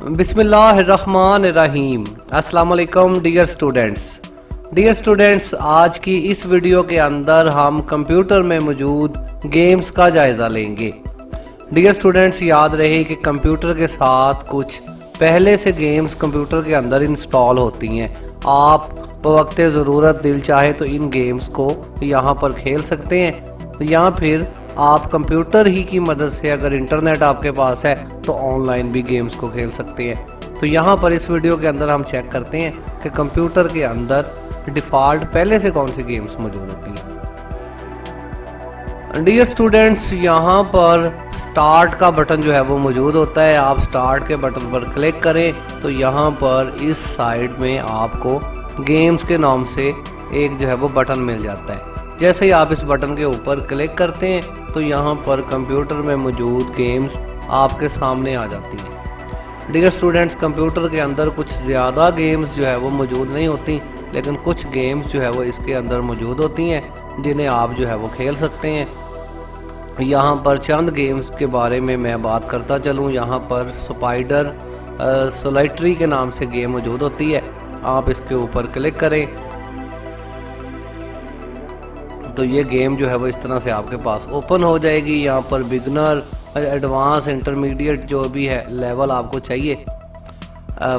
बिस्मिल्लाहिर्रहमानिर्रहीम। अस्सलाम वालेकुम डियर स्टूडेंट्स, आज की इस वीडियो के अंदर हम कंप्यूटर में मौजूद गेम्स का जायज़ा लेंगे। डियर स्टूडेंट्स, याद रहे कि कंप्यूटर के साथ कुछ पहले से गेम्स कंप्यूटर के अंदर इंस्टॉल होती हैं। आप बवक्त ज़रूरत दिल चाहे तो इन गेम्स को यहाँ पर खेल सकते हैं, या फिर आप कंप्यूटर ही की मदद से अगर इंटरनेट आपके पास है तो ऑनलाइन भी गेम्स को खेल सकते हैं। तो यहाँ पर इस वीडियो के अंदर हम चेक करते हैं कि कंप्यूटर के अंदर डिफ़ॉल्ट पहले से कौन सी गेम्स मौजूद होती हैं। डियर स्टूडेंट्स, यहाँ पर स्टार्ट का बटन जो है वो मौजूद होता है। आप स्टार्ट के बटन पर क्लिक करें तो यहाँ पर इस साइड में आपको गेम्स के नाम से एक जो है वो बटन मिल जाता है। जैसे ही आप इस बटन के ऊपर क्लिक करते हैं तो यहाँ पर कंप्यूटर में मौजूद गेम्स आपके सामने आ जाती हैं। डियर स्टूडेंट्स, कंप्यूटर के अंदर कुछ ज़्यादा गेम्स जो है वो मौजूद नहीं होती, लेकिन कुछ गेम्स जो है वो इसके अंदर मौजूद होती हैं जिन्हें आप जो है वो खेल सकते हैं। यहाँ पर चंद गेम्स के बारे में मैं बात करता चलूँ। यहाँ पर स्पाइडर सोलिटरी के नाम से गेम मौजूद होती है। आप इसके ऊपर क्लिक करें तो ये गेम जो है वो इस तरह से आपके पास ओपन हो जाएगी। यहाँ पर बिगनर, एडवांस, इंटरमीडिएट जो भी है लेवल आपको चाहिए।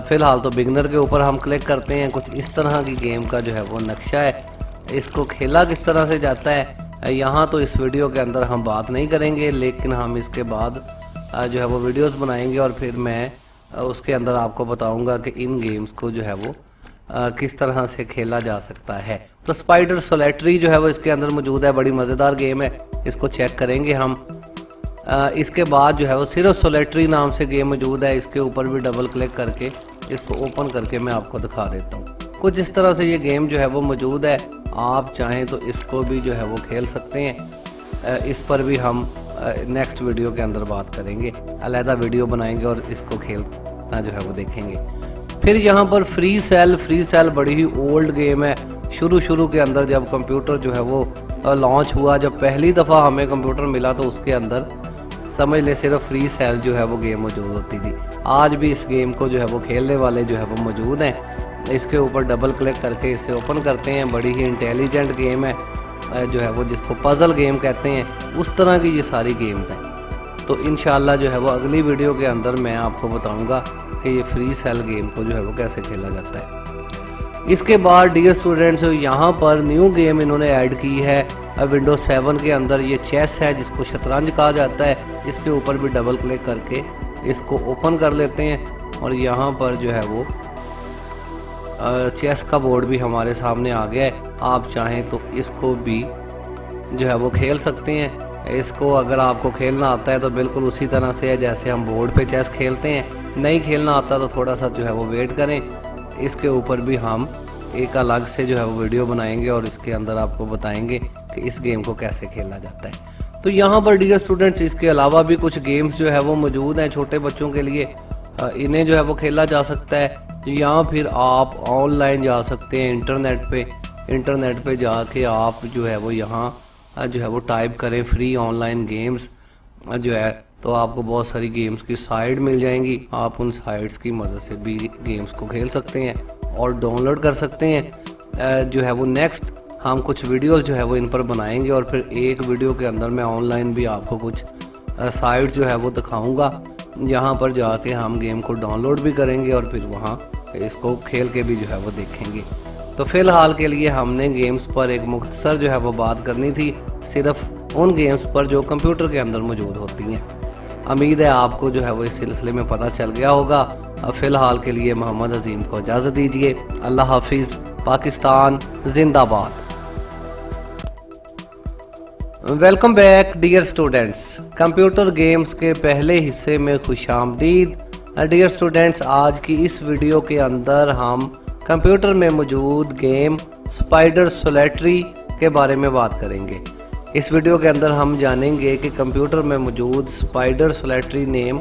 फ़िलहाल तो बिगनर के ऊपर हम क्लिक करते हैं। कुछ इस तरह की गेम का जो है वो नक्शा है। इसको खेला किस तरह से जाता है यहाँ तो इस वीडियो के अंदर हम बात नहीं करेंगे, लेकिन हम इसके बाद जो है वो वीडियोस बनाएंगे और फिर मैं उसके अंदर आपको बताऊँगा कि इन गेम्स को जो है वो किस तरह से खेला जा सकता है। तो स्पाइडर सोलिटरी जो है वो इसके अंदर मौजूद है। बड़ी मज़ेदार गेम है, इसको चेक करेंगे हम। इसके बाद जो है वो सिर्फ सोलिटरी नाम से गेम मौजूद है। इसके ऊपर भी डबल क्लिक करके इसको ओपन करके मैं आपको दिखा देता हूँ। कुछ इस तरह से ये गेम जो है वो मौजूद है। आप चाहें तो इसको भी जो है वो खेल सकते हैं। इस पर भी हम नेक्स्ट वीडियो के अंदर बात करेंगे, अलहदा वीडियो बनाएंगे और इसको खेलना जो है वो देखेंगे। फिर यहाँ पर फ्री सेल बड़ी ही ओल्ड गेम है। शुरू के अंदर जब कंप्यूटर जो है वो लॉन्च हुआ, जब पहली दफ़ा हमें कंप्यूटर मिला तो उसके अंदर समझ ले सिर्फ फ्री सेल जो है वो गेम मौजूद होती थी। आज भी इस गेम को जो है वो खेलने वाले जो है वो मौजूद हैं। इसके ऊपर डबल क्लिक करके इसे ओपन करते हैं। बड़ी ही इंटेलिजेंट गेम है जो है वो, जिसको पज़ल गेम कहते हैं। उस तरह की ये सारी गेम्स हैं। तो इंशाल्लाह जो है वो अगली वीडियो के अंदर मैं आपको बताऊँगा कि ये फ्री सेल गेम को जो है वो कैसे खेला जाता है। इसके बाद डियर स्टूडेंट्स, यहाँ पर न्यू गेम इन्होंने ऐड की है विंडोज 7 के अंदर। ये चेस है, जिसको शतरंज कहा जाता है। इसके ऊपर भी डबल क्लिक करके इसको ओपन कर लेते हैं और यहाँ पर जो है वो चेस का बोर्ड भी हमारे सामने आ गया है। आप चाहें तो इसको भी जो है वो खेल सकते हैं। इसको अगर आपको खेलना आता है तो बिल्कुल उसी तरह से है जैसे हम बोर्ड पे चेस खेलते हैं। नहीं खेलना आता तो थोड़ा सा जो है वो वेट करें। इसके ऊपर भी हम एक अलग से जो है वो वीडियो बनाएंगे और इसके अंदर आपको बताएंगे कि इस गेम को कैसे खेला जाता है। तो यहाँ पर डियर स्टूडेंट्स, इसके अलावा भी कुछ गेम्स जो है वो मौजूद हैं छोटे बच्चों के लिए। इन्हें जो है वो खेला जा सकता है, या फिर आप ऑनलाइन जा सकते हैं इंटरनेट पे जाके आप जो है वो यहाँ जो है वो टाइप करें फ्री ऑनलाइन गेम्स जो है, तो आपको बहुत सारी गेम्स की साइट मिल जाएंगी। आप उन साइट्स की मदद से भी गेम्स को खेल सकते हैं और डाउनलोड कर सकते हैं। जो है वो नेक्स्ट हम कुछ वीडियोस जो है वो इन पर बनाएंगे और फिर एक वीडियो के अंदर मैं ऑनलाइन भी आपको कुछ साइट्स जो है वो दिखाऊंगा। यहाँ पर जाके हम गेम को डाउनलोड भी करेंगे और फिर वहाँ इसको खेल के भी जो है वो देखेंगे। तो फ़िलहाल के लिए हमने गेम्स पर एक मुख्तसर जो है वो बात करनी थी, सिर्फ उन गेम्स पर जो कंप्यूटर के अंदर मौजूद होती हैं। उम्मीद है आपको जो है वो इस सिलसिले में पता चल गया होगा। अब फ़िलहाल के लिए मोहम्मद अजीम को इजाज़त दीजिए। अल्लाह हाफिज़। पाकिस्तान जिंदाबाद। Welcome back dear students. Computer games के पहले हिस्से में खुशामदीद। डियर स्टूडेंट्स, आज की इस वीडियो के अंदर हम कंप्यूटर में मौजूद गेम स्पाइडर सोलिटरी के बारे में बात करेंगे। इस वीडियो के अंदर हम जानेंगे कि कंप्यूटर में मौजूद स्पाइडर सोलिटरी नेम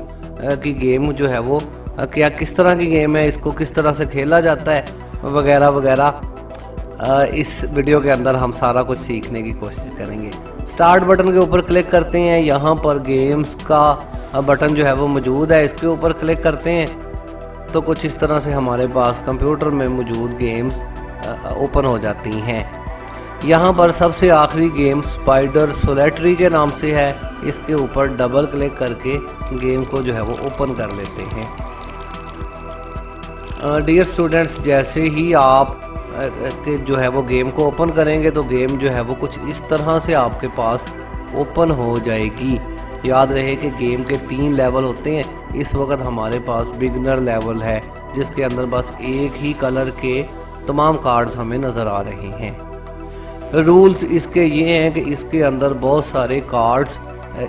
की गेम जो है वो क्या किस तरह की गेम है, इसको किस तरह से खेला जाता है वगैरह वगैरह। इस वीडियो के अंदर हम सारा कुछ सीखने की कोशिश करेंगे। स्टार्ट बटन के ऊपर क्लिक करते हैं। यहाँ पर गेम्स का बटन जो है वो मौजूद है, इसके ऊपर क्लिक करते हैं तो कुछ इस तरह से हमारे पास कंप्यूटर में मौजूद गेम्स ओपन हो जाती हैं। यहाँ पर सबसे आखिरी गेम स्पाइडर सोलेटरी के नाम से है। इसके ऊपर डबल क्लिक करके गेम को जो है वो ओपन कर लेते हैं। डियर स्टूडेंट्स, जैसे ही आप के जो है वो गेम को ओपन करेंगे तो गेम जो है वो कुछ इस तरह से आपके पास ओपन हो जाएगी। याद रहे कि गेम के 3 लेवल होते हैं। इस वक्त हमारे पास बिगनर लेवल है जिसके अंदर बस एक ही कलर के तमाम कार्ड्स हमें नज़र आ रहे हैं। रूल्स इसके ये हैं कि इसके अंदर बहुत सारे कार्ड्स,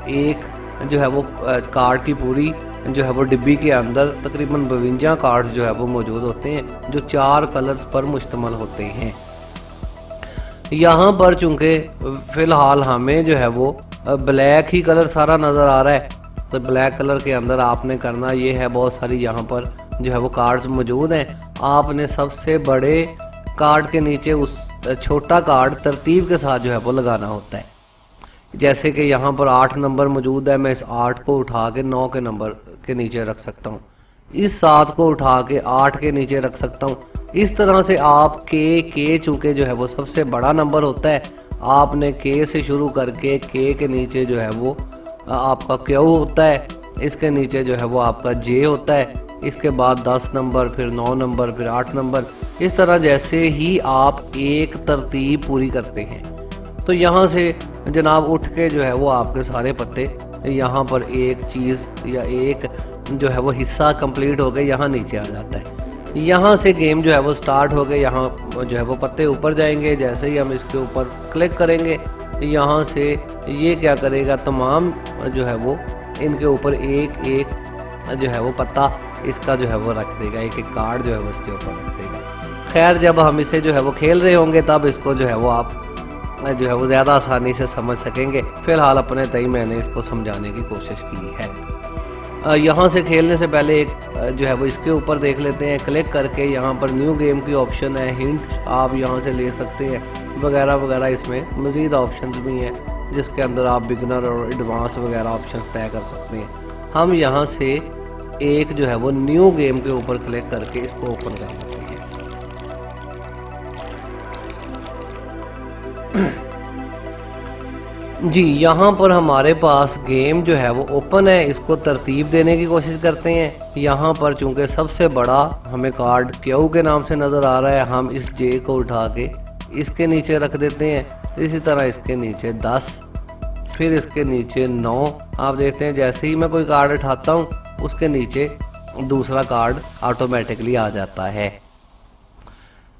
एक जो है वो कार्ड की पूरी जो है वो डिब्बी के अंदर तकरीबन 52 कार्ड्स जो है वो मौजूद होते हैं जो 4 कलर्स पर मुश्तमल होते हैं। यहाँ पर चूँकि फ़िलहाल हमें जो है वो ब्लैक ही कलर सारा नज़र आ रहा है, तो ब्लैक कलर के अंदर आपने करना ये है, बहुत सारी यहाँ पर जो है वो कार्ड्स मौजूद हैं। आपने सबसे बड़े कार्ड के नीचे उस छोटा कार्ड तरतीब के साथ जो है वो लगाना होता है। जैसे कि यहाँ पर 8 नंबर मौजूद है, मैं इस 8 को उठा के 9 के नंबर के नीचे रख सकता हूँ। इस 7 को उठा के 8 के नीचे रख सकता हूँ। इस तरह से आप के चूँकि जो है वो सबसे बड़ा नंबर होता है, आपने के से शुरू करके के नीचे जो है वो आपका क्यू होता है, इसके नीचे जो है वो आपका जे होता है, इसके बाद 10 नंबर, फिर 9 नंबर, फिर 8 नंबर। इस तरह जैसे ही आप एक तरतीब पूरी करते हैं तो यहाँ से जनाब उठ के जो है वो आपके सारे पत्ते यहाँ पर एक चीज़ या एक जो है वो हिस्सा कंप्लीट हो गए यहाँ नीचे आ जाता है। यहाँ से गेम जो है वो स्टार्ट हो गए। यहाँ जो है वो पत्ते ऊपर जाएंगे। जैसे ही हम इसके ऊपर क्लिक करेंगे यहाँ से ये क्या करेगा, तमाम जो है वो इनके ऊपर एक एक जो है वो पत्ता इसका जो है वो रख देगा, एक एक कार्ड जो है वो इसके ऊपर रख देगा। खैर, जब हम इसे जो है वो खेल रहे होंगे तब इसको जो है वो आप जो है वो ज़्यादा आसानी से समझ सकेंगे। फ़िलहाल अपने तय मैंने इसको समझाने की कोशिश की है। यहाँ से खेलने से पहले एक जो है वो इसके ऊपर देख लेते हैं। क्लिक करके यहाँ पर न्यू गेम की ऑप्शन है, हिंट्स आप यहाँ से ले सकते हैं वगैरह वगैरह। इसमें मज़ीद ऑप्शंस भी हैं जिसके अंदर आप बिगनर और एडवांस वगैरह ऑप्शंस तय कर सकते हैं। हम यहाँ से एक जो है वो न्यू गेम के ऊपर क्लिक करके इसको ओपन कर लेते हैं। जी, यहाँ पर हमारे पास गेम जो है वो ओपन है। इसको तरतीब देने की कोशिश करते हैं। यहाँ पर चूँकि सबसे बड़ा हमें कार्ड क्यू के नाम से नज़र आ रहा है, हम इस जे को उठा के इसके नीचे रख देते हैं। इसी तरह इसके नीचे 10, फिर इसके नीचे 9। आप देखते हैं जैसे ही मैं कोई कार्ड उठाता हूँ उसके नीचे दूसरा कार्ड ऑटोमेटिकली आ जाता है।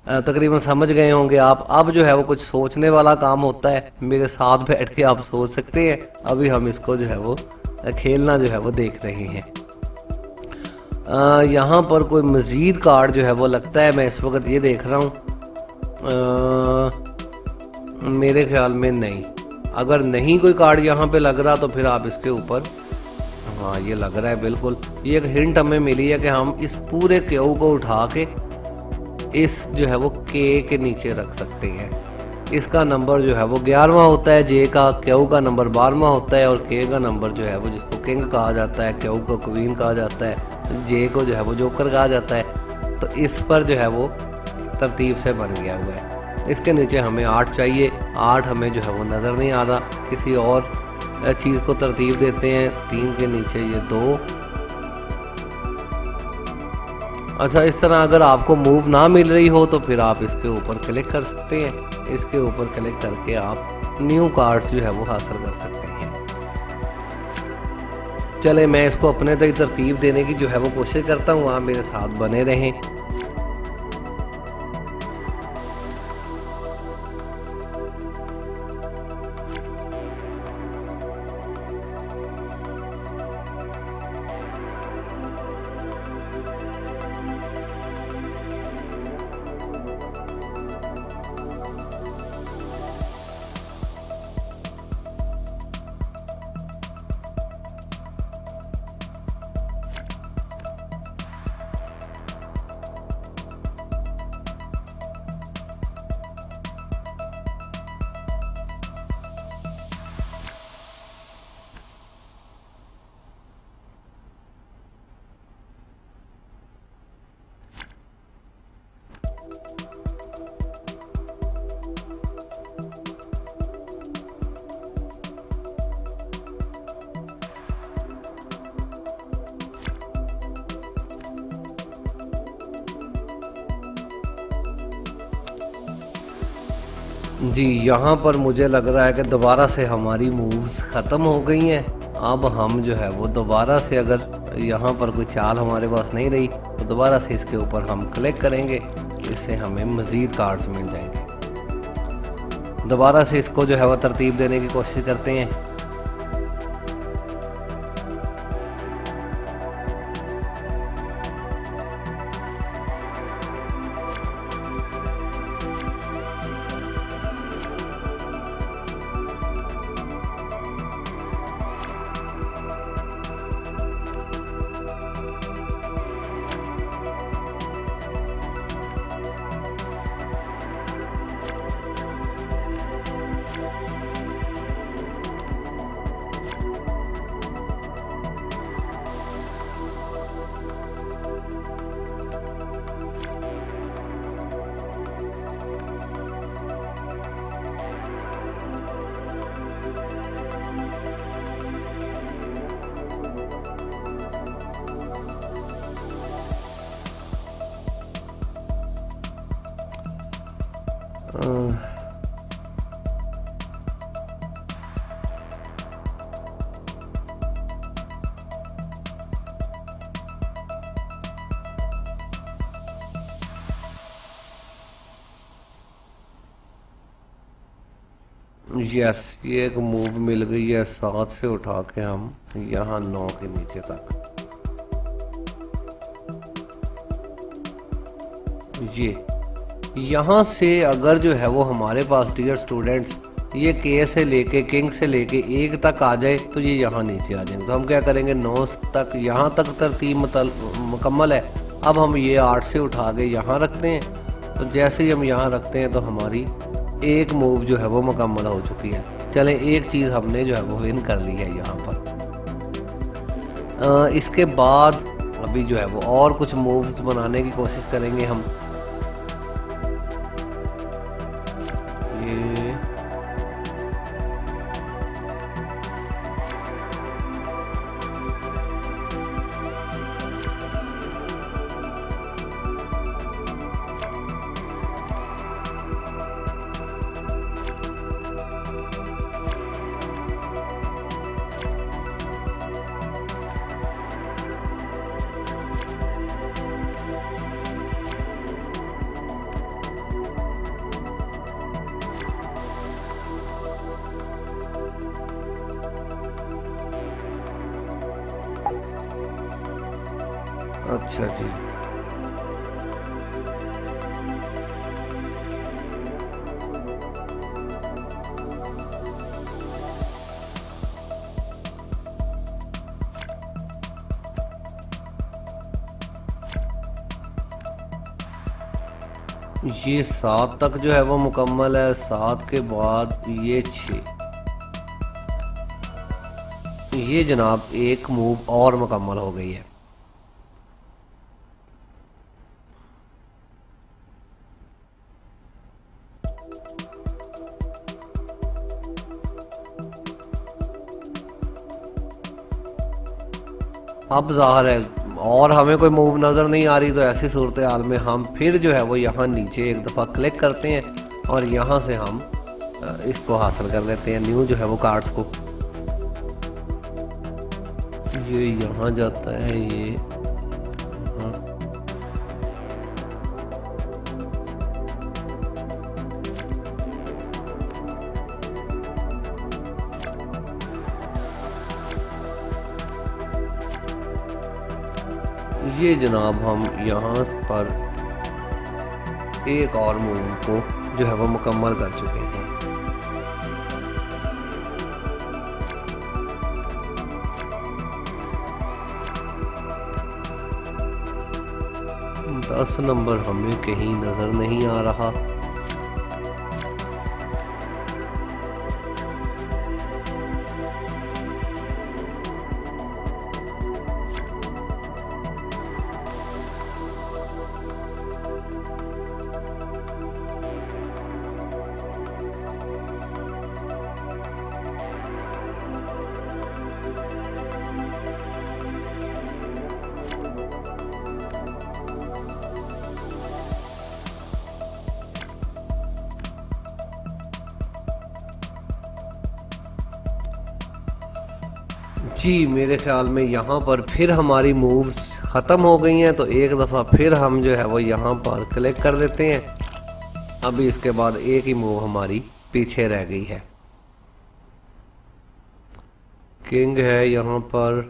तकरीबन समझ गए होंगे आप। अब जो है वो कुछ सोचने वाला काम होता है, मेरे साथ बैठ के आप सोच सकते हैं। अभी हम इसको जो है वो खेलना जो है वो देख रहे हैं। यहाँ पर कोई मज़ीद कार्ड जो है वो लगता है, मैं इस वक्त ये देख रहा हूँ। मेरे ख्याल में नहीं। अगर नहीं कोई कार्ड यहाँ पे लग रहा तो फिर आप इसके ऊपर, हाँ ये लग रहा है बिल्कुल। ये एक हिंट हमें मिली है कि हम इस पूरे क्यू को उठा के इस जो है वो के नीचे रख सकते हैं। इसका नंबर जो है वो 11वां होता है, जे का, क्यू का नंबर 12वां होता है और के का नंबर जो है वो जिसको किंग कहा जाता है, क्यू को क्वीन कहा जाता है, जे को जो है वो जोकर कहा जाता है। तो इस पर जो है वो तरतीब से बन गया हुआ है। इसके नीचे हमें 8 चाहिए, 8 हमें जो है वो नज़र नहीं आ रहा। किसी और चीज़ को तरतीब देते हैं। 3 के नीचे ये 2। अच्छा, इस तरह अगर आपको मूव ना मिल रही हो तो फिर आप इसके ऊपर क्लिक कर सकते हैं। इसके ऊपर क्लिक करके आप न्यू कार्ड्स जो है वो हासिल कर सकते हैं। चले, मैं इसको अपने तक तरतीब देने की जो है वो कोशिश करता हूँ। आप मेरे साथ बने रहें। जी, यहाँ पर मुझे लग रहा है कि दोबारा से हमारी मूव्स ख़त्म हो गई हैं। अब हम जो है वो दोबारा से, अगर यहाँ पर कोई चाल हमारे पास नहीं रही तो दोबारा से इसके ऊपर हम क्लिक करेंगे, इससे हमें मज़ीद कार्ड्स मिल जाएंगे। दोबारा से इसको जो है वो तरतीब देने की कोशिश करते हैं। यस, ये एक मूव मिल गई है। 7 से उठा के हम यहाँ 9 के नीचे तक। ये यहाँ से अगर जो है वो हमारे पास डियर स्टूडेंट्स ये के से लेके किंग से लेके 1 तक आ जाए तो ये यहाँ नीचे आ जाएंगे। तो हम क्या करेंगे, 9 तक, यहाँ तक तरतीब मुकम्मल है। अब हम ये 8 से उठा के यहाँ रखते हैं। तो जैसे ही हम यहाँ रखते हैं तो हमारी एक मूव जो है वो मुकम्मल हो चुकी है। चलें, एक चीज़ हमने जो है वो विन कर ली है यहाँ पर। इसके बाद अभी जो है वो और कुछ मूव्स बनाने की कोशिश करेंगे हम। ये अच्छा जी, ये 7 तक जो है वो मुकम्मल है। 7 के बाद ये 6, ये जनाब एक मूव और मुकम्मल हो गई है। अब ज़ाहिर है और हमें कोई मूव नज़र नहीं आ रही, तो ऐसी सूरत हाल में हम फिर जो है वो यहाँ नीचे एक दफ़ा क्लिक करते हैं और यहाँ से हम इसको हासिल कर लेते हैं, न्यू जो है वो कार्ड्स को। ये यहाँ जाता है, ये यहाँ। ये जनाब हम यहाँ पर एक और मूव को जो है वो मुकम्मल कर चुके हैं। दस नंबर हमें कहीं नज़र नहीं आ रहा। जी मेरे ख्याल में यहाँ पर फिर हमारी मूव्स ख़त्म हो गई हैं, तो एक दफ़ा फिर हम जो है वो यहाँ पर क्लिक कर लेते हैं। अभी इसके बाद एक ही मूव हमारी पीछे रह गई है। किंग है यहाँ पर,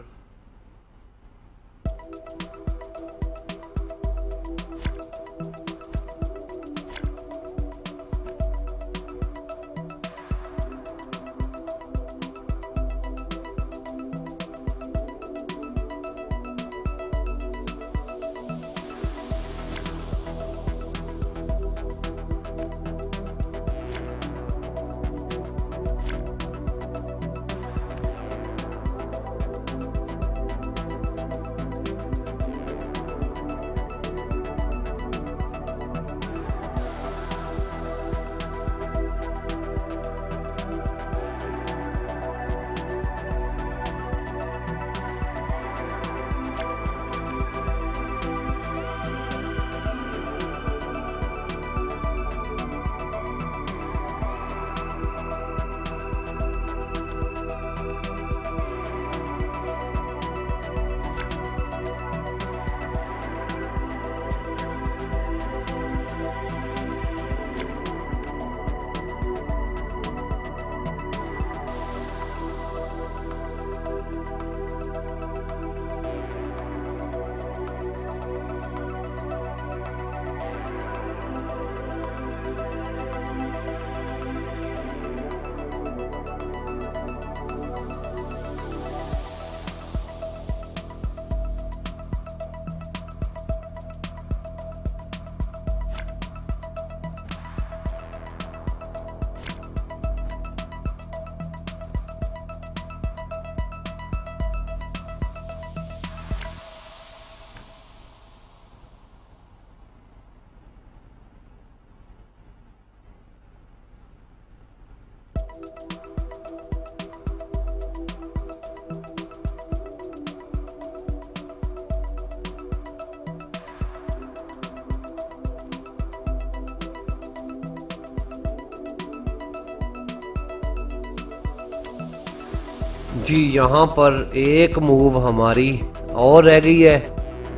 जी यहाँ पर एक मूव हमारी और रह गई है।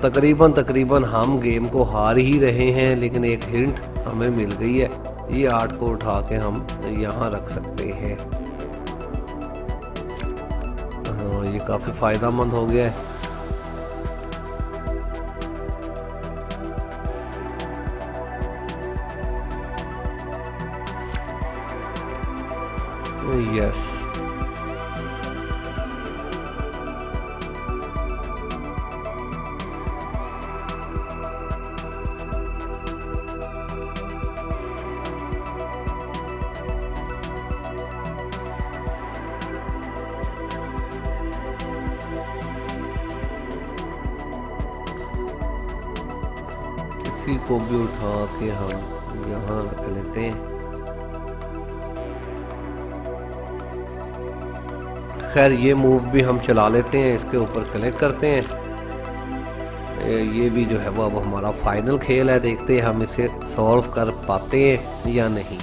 तकरीबन हम गेम को हार ही रहे हैं, लेकिन एक हिंट हमें मिल गई है। ये 8 को उठा के हम यहाँ रख सकते हैं। हाँ, ये काफ़ी फ़ायदेमंद हो गया है। यस, इसी को भी उठा के हम यहाँ रख लेते हैं। खैर ये मूव भी हम चला लेते हैं, इसके ऊपर क्लिक करते हैं। ये भी जो है वो अब हमारा फाइनल खेल है। देखते हैं हम इसे सॉल्व कर पाते हैं या नहीं।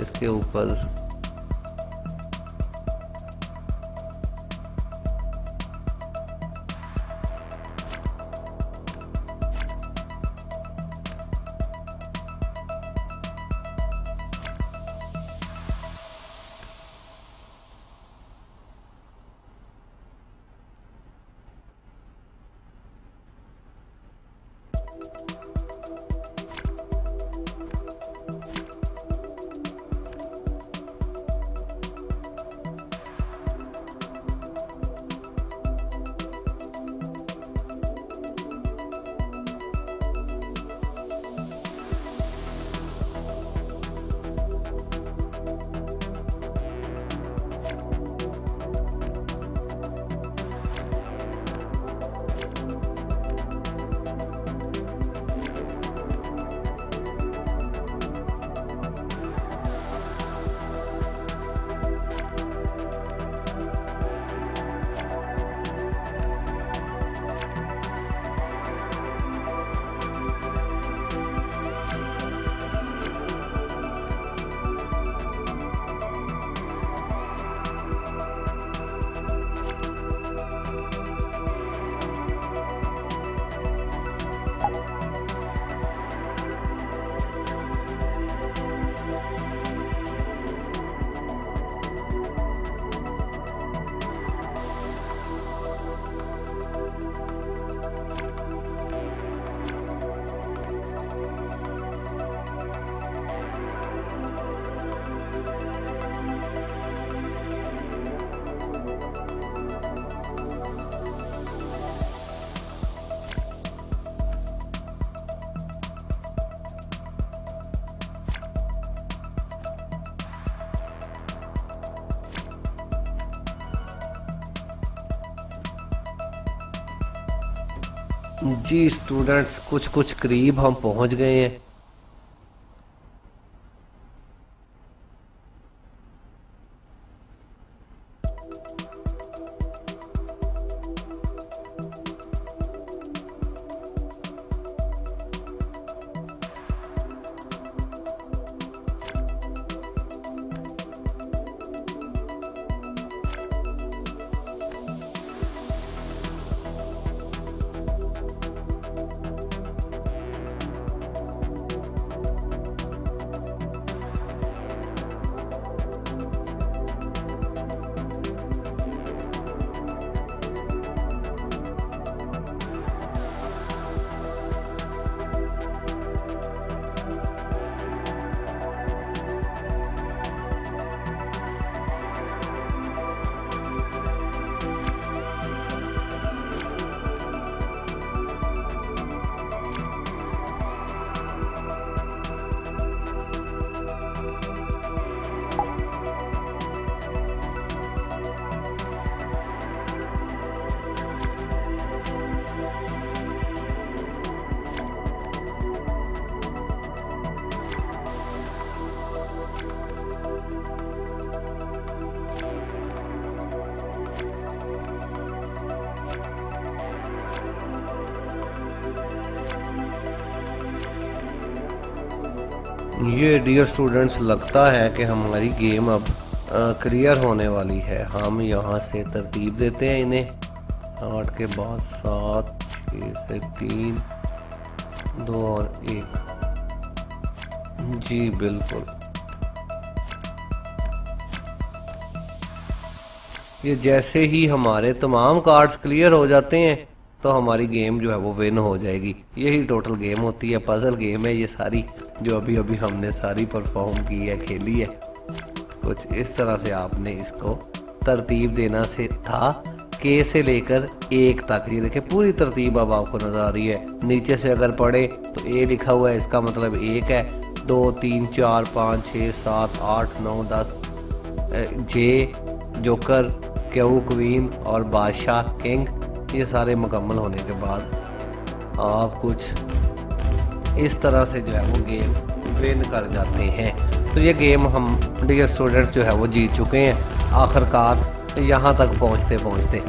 इसके ऊपर जी स्टूडेंट्स, कुछ कुछ करीब हम पहुंच गए हैं। ये डियर स्टूडेंट्स, लगता है कि हमारी गेम अब क्लियर होने वाली है। हम यहाँ से तरतीब देते हैं इन्हें। 8 के बाद 7, 6 से 3, 2 और 1। जी बिल्कुल, ये जैसे ही हमारे तमाम कार्ड्स क्लियर हो जाते हैं तो हमारी गेम जो है वो विन हो जाएगी। यही टोटल गेम होती है, पजल गेम है ये सारी, जो अभी अभी हमने सारी परफॉर्म की है, खेली है। कुछ इस तरह से आपने इसको तरतीब देना से था, के से लेकर 1 तक। ये देखिए पूरी तरतीब अब आपको नज़र आ रही है। नीचे से अगर पढ़े तो ए लिखा हुआ है, इसका मतलब 1 है। 2, 3, 4, 5, 6, 7, 8, 9, 10, जे, जोकर, क्यू, क्वीन और बादशाह, किंग, ये सारे मुकम्मल होने के बाद आप कुछ इस तरह से जो है वो गेम विन कर जाते हैं। तो ये गेम हम डियर स्टूडेंट्स जो है वो जीत चुके हैं आखिरकार यहाँ तक पहुँचते पहुँचते।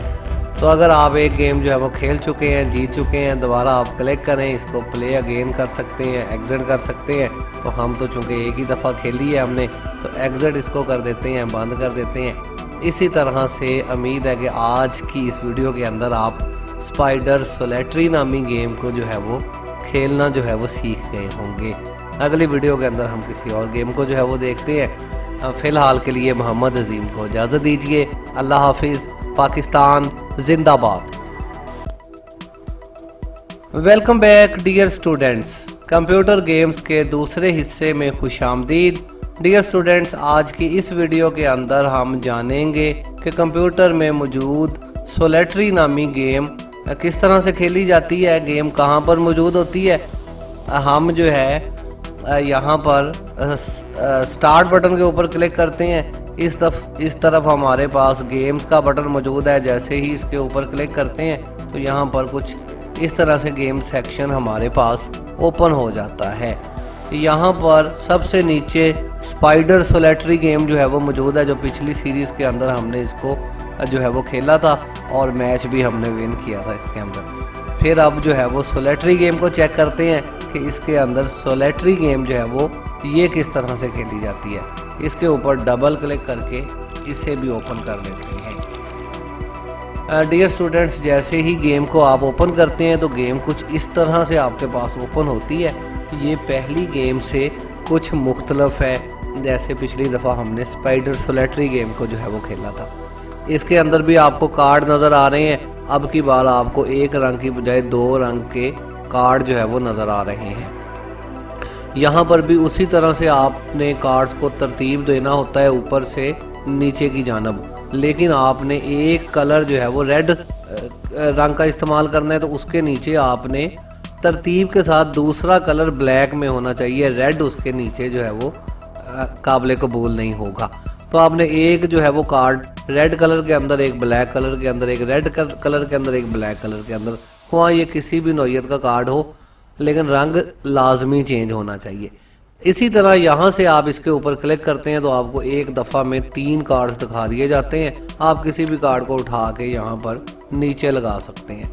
तो अगर आप एक गेम जो है वो खेल चुके हैं, जीत चुके हैं, दोबारा आप क्लिक करें, इसको प्ले अगेन कर सकते हैं, एग्जिट कर सकते हैं। तो हम तो चूँकि एक ही दफ़ा खेली है हमने, तो एग्जिट इसको कर देते हैं, बंद कर देते हैं। इसी तरह से उम्मीद है कि आज की इस वीडियो के अंदर आप स्पाइडर सोलेटरी नामी गेम को जो है वो खेलना जो है वो सीख गए होंगे। अगली वीडियो के अंदर हम किसी और गेम को जो है वो देखते हैं। फ़िलहाल के लिए मोहम्मद अजीम को इजाज़त दीजिए। अल्लाह हाफिज़। पाकिस्तान जिंदाबाद। Welcome back dear students, computer games के दूसरे हिस्से में खुशामदीद। डियर स्टूडेंट्स, आज की इस वीडियो के अंदर हम जानेंगे कि कंप्यूटर में मौजूद सोलेटरी नामी गेम किस तरह से खेली जाती है, गेम कहाँ पर मौजूद होती है। हम जो है यहाँ पर स्टार्ट बटन के ऊपर क्लिक करते हैं। इस तरफ हमारे पास गेम्स का बटन मौजूद है। जैसे ही इसके ऊपर क्लिक करते हैं तो यहाँ पर कुछ इस तरह से गेम सेक्शन हमारे पास ओपन हो जाता है। यहाँ पर सबसे नीचे स्पाइडर सोलेटरी गेम जो है वो मौजूद है, जो पिछली सीरीज़ के अंदर हमने इसको जो है वो खेला था और मैच भी हमने विन किया था इसके अंदर। फिर अब जो है वो सोलेटरी गेम को चेक करते हैं कि इसके अंदर सोलेटरी गेम जो है वो ये किस तरह से खेली जाती है। इसके ऊपर डबल क्लिक करके इसे भी ओपन कर लेते हैं। डियर स्टूडेंट्स, जैसे ही गेम को आप ओपन करते हैं तो गेम कुछ इस तरह से आपके पास ओपन होती है। ये पहली गेम से कुछ मुख्तलफ है, जैसे पिछली दफ़ा हमने स्पाइडर सोलेटरी गेम को जो है वो खेला था। इसके अंदर भी आपको कार्ड नज़र आ रहे हैं। अब की बार आपको 1 रंग की बजाय 2 रंग के कार्ड जो है वो नज़र आ रहे हैं। यहाँ पर भी उसी तरह से आपने कार्ड्स को तरतीब देना होता है ऊपर से नीचे की जानब, लेकिन आपने एक कलर जो है वो रेड रंग का इस्तेमाल करना है, तो उसके नीचे आपने तरतीब के साथ दूसरा कलर ब्लैक में होना चाहिए। रेड उसके नीचे जो है वो काबिल कबूल नहीं होगा। तो आपने एक जो है वो कार्ड रेड कलर के अंदर, एक ब्लैक कलर के अंदर, एक रेड कलर के अंदर, एक ब्लैक कलर के अंदर वहाँ ये किसी भी नौयत का कार्ड हो, लेकिन रंग लाजमी चेंज होना चाहिए। इसी तरह यहाँ से आप इसके ऊपर क्लिक करते हैं तो आपको एक दफ़ा में 3 कार्ड्स दिखा दिए जाते हैं। आप किसी भी कार्ड को उठा के यहाँ पर नीचे लगा सकते हैं।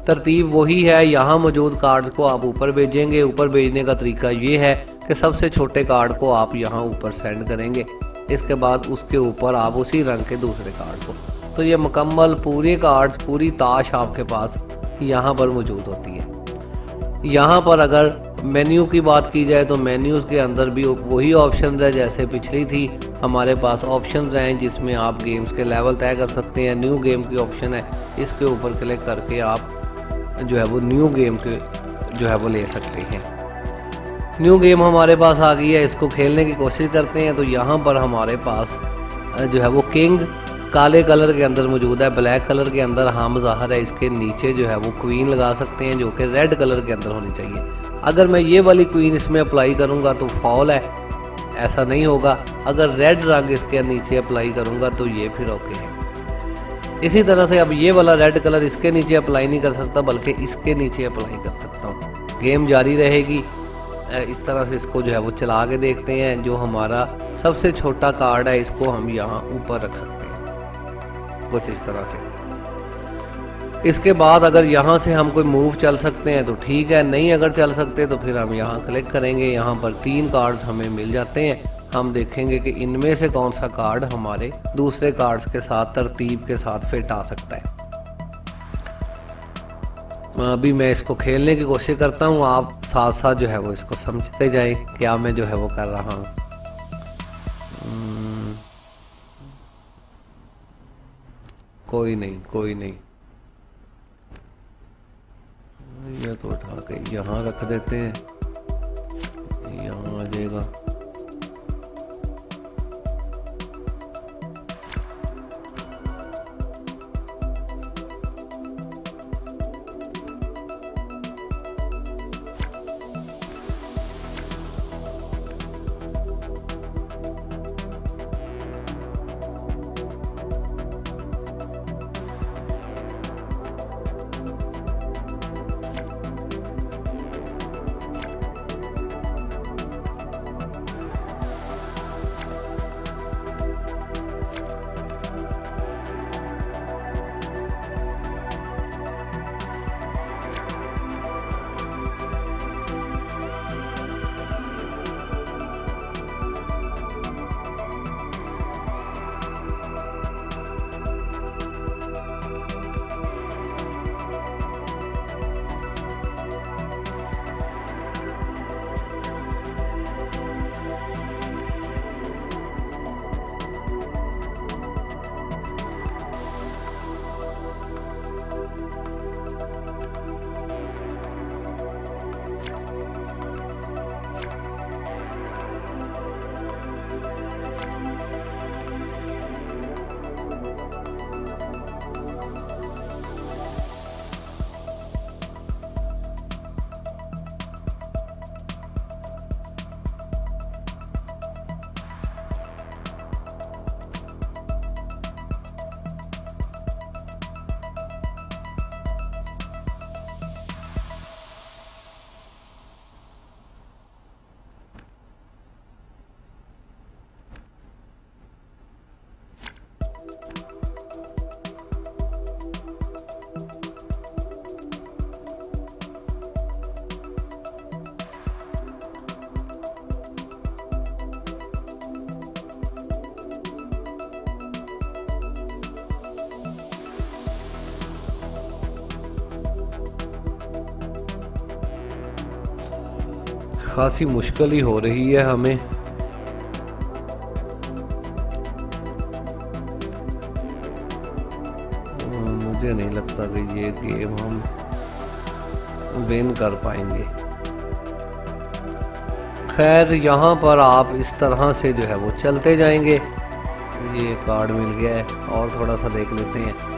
तरतीब वही है, यहाँ मौजूद कार्ड्स को आप ऊपर भेजेंगे। ऊपर भेजने का तरीका ये है कि सबसे छोटे कार्ड को आप यहाँ ऊपर सेंड करेंगे, इसके बाद उसके ऊपर आप उसी रंग के दूसरे कार्ड को। तो ये मुकम्मल पूरे कार्ड्स, पूरी ताश आपके पास यहाँ पर मौजूद होती है। यहाँ पर अगर मेन्यू की बात की जाए तो मेन्यूज़ के अंदर भी वही ऑप्शंस है जैसे पिछली थी। हमारे पास ऑप्शंस हैं जिसमें आप गेम्स के लेवल तय कर सकते हैं। न्यू गेम की ऑप्शन है, इसके ऊपर क्लिक करके आप जो है वो न्यू गेम के जो है वो ले सकते हैं। न्यू गेम हमारे पास आ गई है, इसको खेलने की कोशिश करते हैं। तो यहाँ पर हमारे पास जो है वो किंग काले कलर के अंदर मौजूद है, ब्लैक कलर के अंदर हम ज़ाहिर है इसके नीचे जो है वो क्वीन लगा सकते हैं जो कि रेड कलर के अंदर होनी चाहिए। अगर मैं ये वाली क्वीन इसमें अप्लाई करूँगा तो फॉल है, ऐसा नहीं होगा। अगर रेड रंग इसके नीचे अप्लाई करूँगा तो ये फिर ओके है। इसी तरह से अब ये वाला रेड कलर इसके नीचे अप्लाई नहीं कर सकता, बल्कि इसके नीचे अप्लाई कर सकता हूँ। गेम जारी रहेगी। इस तरह से इसको जो है वो चला के देखते हैं। जो हमारा सबसे छोटा कार्ड है इसको हम यहाँ ऊपर रख सकते हैं, कुछ इस तरह से। इसके बाद अगर यहाँ से हम कोई मूव चल सकते हैं तो ठीक है, नहीं अगर चल सकते तो फिर हम यहाँ क्लिक करेंगे। यहाँ पर 3 कार्ड्स हमें मिल जाते हैं। हम देखेंगे कि इनमें से कौन सा कार्ड हमारे दूसरे कार्ड्स के साथ तरतीब के साथ फिट आ सकता है। अभी मैं इसको खेलने की कोशिश करता हूँ, आप साथ साथ जो है वो इसको समझते जाएं क्या मैं जो है वो कर रहा हूँ। कोई नहीं, ये तो उठा के यहाँ रख देते हैं, यहाँ आ जाएगा। खासी मुश्किल ही हो रही है हमें। मुझे नहीं लगता कि ये गेम हम विन कर पाएंगे। खैर यहाँ पर आप इस तरह से जो है वो चलते जाएंगे। ये कार्ड मिल गया है और थोड़ा सा देख लेते हैं।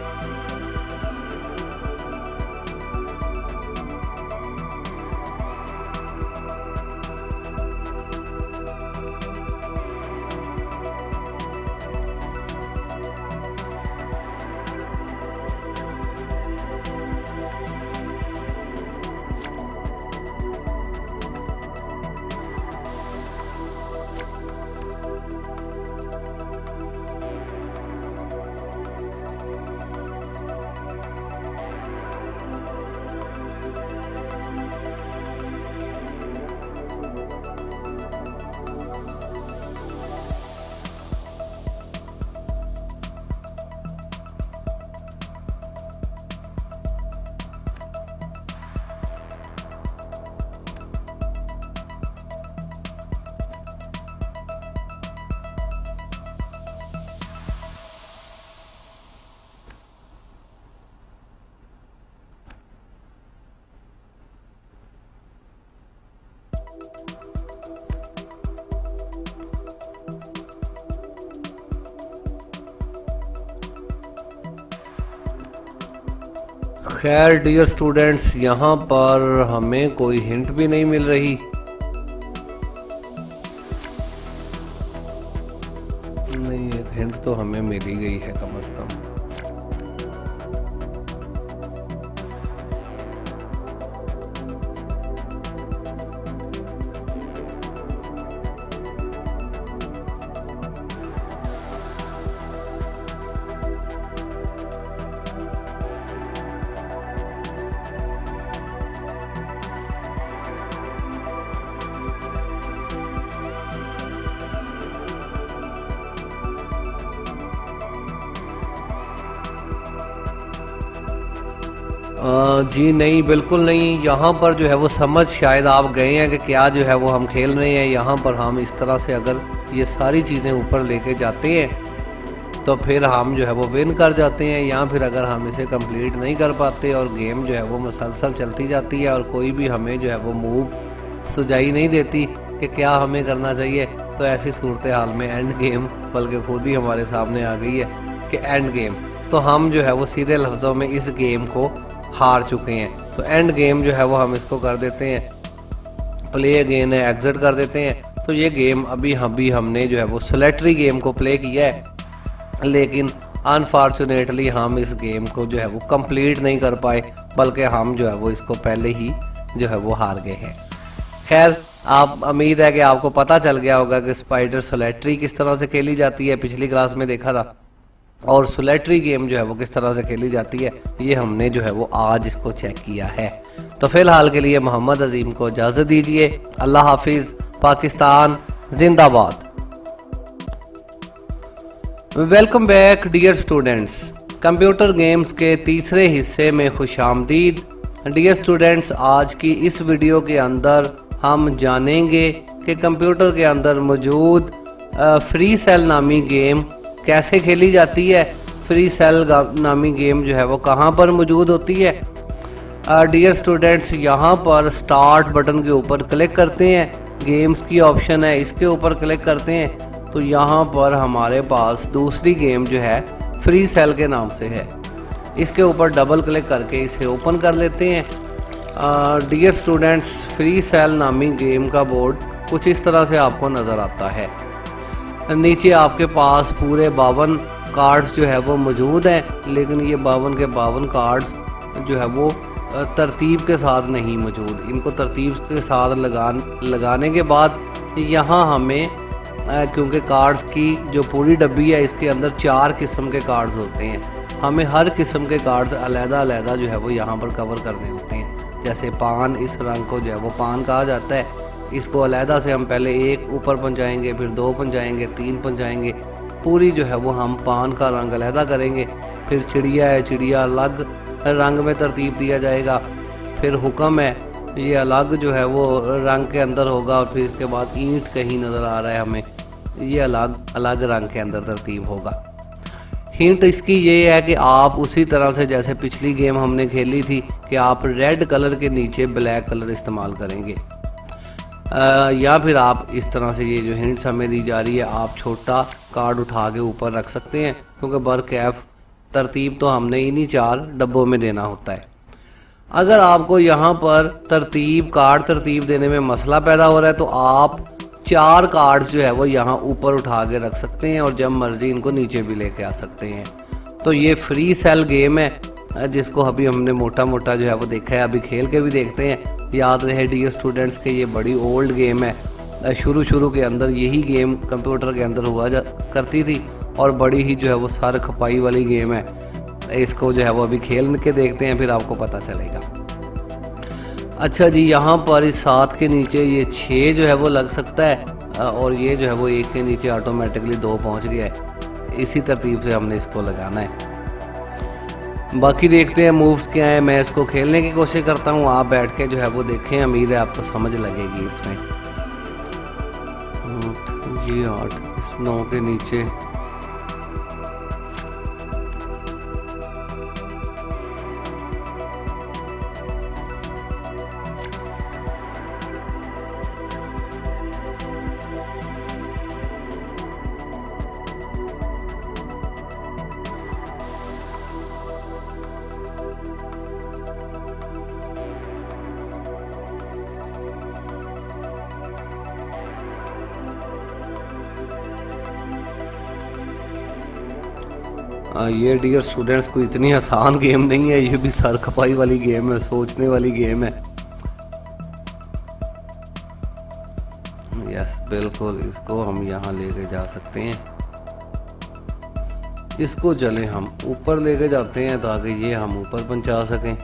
खैर डियर स्टूडेंट्स, यहाँ पर हमें कोई हिंट भी नहीं मिल रही। नहीं, एक हिंट तो हमें मिल ही गई है कम से कम। जी नहीं, बिल्कुल नहीं। यहाँ पर जो है वो समझ शायद आप गए हैं कि क्या जो है वो हम खेल रहे हैं। यहाँ पर हम इस तरह से अगर ये सारी चीज़ें ऊपर लेके जाते हैं तो फिर हम जो है वो विन कर जाते हैं, या फिर अगर हम इसे कंप्लीट नहीं कर पाते और गेम जो है वो मुसलसल चलती जाती है और कोई भी हमें जो है वो मूव सुझाई नहीं देती कि क्या हमें करना चाहिए, तो ऐसी सूरत हाल में एंड गेम बल्कि खुद ही हमारे सामने आ गई है कि एंड गेम। तो हम जो है वो सीधे लफ्ज़ों में इस गेम को हार चुके हैं। तो एंड गेम जो है वो हम इसको कर देते हैं, प्ले अगेन है, एग्जिट कर देते हैं। तो ये गेम अभी हमने जो है वो सोलेटरी गेम को प्ले किया है, लेकिन अनफॉर्चुनेटली हम इस गेम को जो है वो कंप्लीट नहीं कर पाए, बल्कि हम जो है वो इसको पहले ही जो है वो हार गए हैं। खैर, आप उम्मीद है कि आपको पता चल गया होगा कि स्पाइडर सोलेटरी किस तरह से खेली जाती है, पिछली क्लास में देखा था, और सोलेटरी गेम जो है वो किस तरह से खेली जाती है ये हमने जो है वो आज इसको चेक किया है। तो फिलहाल के लिए मोहम्मद अजीम को इजाज़त दीजिए। अल्लाह हाफिज़। पाकिस्तान जिंदाबाद। Welcome back dear students. Computer games के तीसरे हिस्से में खुशामदीद। डियर स्टूडेंट्स, आज की इस वीडियो के अंदर हम जानेंगे कि कंप्यूटर के अंदर मौजूद फ्री सेल नामी गेम कैसे खेली जाती है। फ्री सेल नामी गेम जो है वो कहाँ पर मौजूद होती है। डियर स्टूडेंट्स, यहाँ पर स्टार्ट बटन के ऊपर क्लिक करते हैं, गेम्स की ऑप्शन है, इसके ऊपर क्लिक करते हैं तो यहाँ पर हमारे पास दूसरी गेम जो है फ्री सेल के नाम से है। इसके ऊपर डबल क्लिक करके इसे ओपन कर लेते हैं। डियर स्टूडेंट्स, फ्री सेल नामी गेम का बोर्ड कुछ इस तरह से आपको नज़र आता है। नीचे आपके पास पूरे 52 कार्ड्स जो है वो मौजूद हैं, लेकिन ये 52 के 52 कार्ड्स जो है वो तरतीब के साथ नहीं मौजूद। इनको तरतीब के साथ लगाने के बाद यहाँ हमें क्योंकि कार्ड्स की जो पूरी डब्बी है इसके अंदर 4 किस्म के कार्ड्स होते हैं, हमें हर किस्म के कार्ड्स अलग-अलग जो है वो यहाँ पर कवर करने होते हैं। जैसे पान, इस रंग को जो है वो पान कहा जाता है। इसको अलहदा से हम पहले 1 ऊपर पंचाएंगे, फिर 2 पंचाएंगे, 3 पंचाएंगे, पूरी जो है वो हम पान का रंग अलहदा करेंगे। फिर चिड़िया है, चिड़िया अलग रंग में तरतीब दिया जाएगा। फिर हुक्म है, ये अलग जो है वो रंग के अंदर होगा। और फिर इसके बाद ईंट कहीं नज़र आ रहा है हमें, ये अलग अलग रंग के अंदर तरतीब होगा। हिंट इसकी ये है कि आप उसी तरह से जैसे पिछली गेम हमने खेली थी कि आप रेड कलर के नीचे ब्लैक कलर इस्तेमाल करेंगे, या फिर आप इस तरह से, ये जो हिंट्स हमें दी जा रही है, आप छोटा कार्ड उठा के ऊपर रख सकते हैं, क्योंकि बर कैफ तरतीब तो हमने इन्हीं 4 डब्बों में देना होता है। अगर आपको यहाँ पर कार्ड तरतीब देने में मसला पैदा हो रहा है तो आप 4 कार्ड्स जो है वो यहाँ ऊपर उठा के रख सकते हैं और जब मर्जी इनको नीचे भी लेके आ सकते हैं। तो ये फ्री सेल गेम है जिसको अभी हमने मोटा मोटा जो है वो देखा है, अभी खेल के भी देखते हैं। याद रहे डियर स्टूडेंट्स के ये बड़ी ओल्ड गेम है। शुरू के अंदर यही गेम कंप्यूटर के अंदर हुआ करती थी और बड़ी ही जो है वो सर खपाई वाली गेम है। इसको जो है वो अभी खेल के देखते हैं, फिर आपको पता चलेगा। अच्छा जी, यहाँ पर इस 7 के नीचे ये 6 जो है वो लग सकता है और ये जो है वो 1 के नीचे ऑटोमेटिकली 2 पहुँच गया है। इसी तरतीब से हमने इसको लगाना है। बाकी देखते हैं मूव्स क्या है। मैं इसको खेलने की कोशिश करता हूँ, आप बैठ के जो है वो देखें, उम्मीद है आपको समझ लगेगी इसमें। ये 8 इस 9 के नीचे ये डियर स्टूडेंट्स कोई इतनी आसान गेम नहीं है, ये भी सर खपाई वाली गेम है, सोचने वाली गेम है। यस बिल्कुल, इसको हम यहाँ लेके जा सकते हैं। इसको चले हम ऊपर लेके जाते हैं ताकि ये हम ऊपर पहुंचा सकें।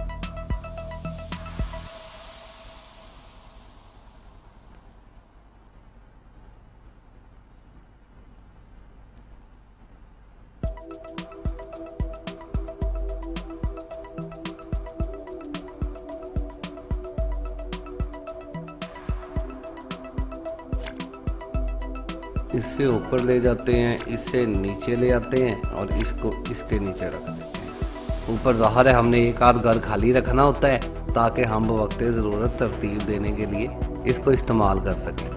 इससे ऊपर ले जाते हैं, इससे नीचे ले आते हैं और इसको इसके नीचे रख देते हैं। ऊपर ज़ाहिर है हमने एक आध घर खाली रखना होता है ताकि हम वक्त ज़रूरत तरतीब देने के लिए इसको इस्तेमाल कर सकें।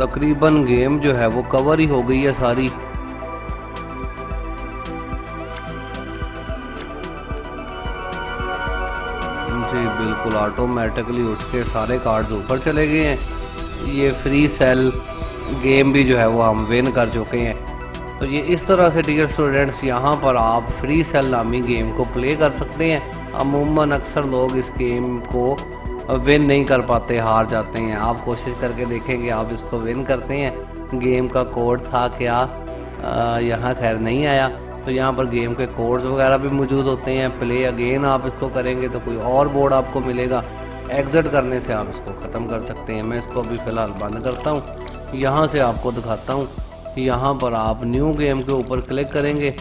तकरीबन गेम जो है वो कवर ही हो गई है सारी। जी बिल्कुल ऑटोमेटिकली उठ के सारे कार्ड्स ऊपर चले गए हैं। ये फ्री सेल गेम भी जो है वो हम विन कर चुके हैं। तो ये इस तरह से डियर स्टूडेंट्स यहाँ पर आप फ्री सेल नामी गेम को प्ले कर सकते हैं। अमूमन अक्सर लोग इस गेम को विन नहीं कर पाते, हार जाते हैं। आप कोशिश करके देखेंगे आप इसको विन करते हैं। गेम का कोड था क्या, यहाँ खैर नहीं आया। तो यहाँ पर गेम के कोड्स वगैरह भी मौजूद होते हैं। प्ले अगेन आप इसको करेंगे तो कोई और बोर्ड आपको मिलेगा, एग्ज़िट करने से आप इसको ख़त्म कर सकते हैं। मैं इसको अभी फ़िलहाल बंद करता हूँ, यहाँ से आपको दिखाता हूँ। यहाँ पर आप न्यू गेम के ऊपर क्लिक करेंगे,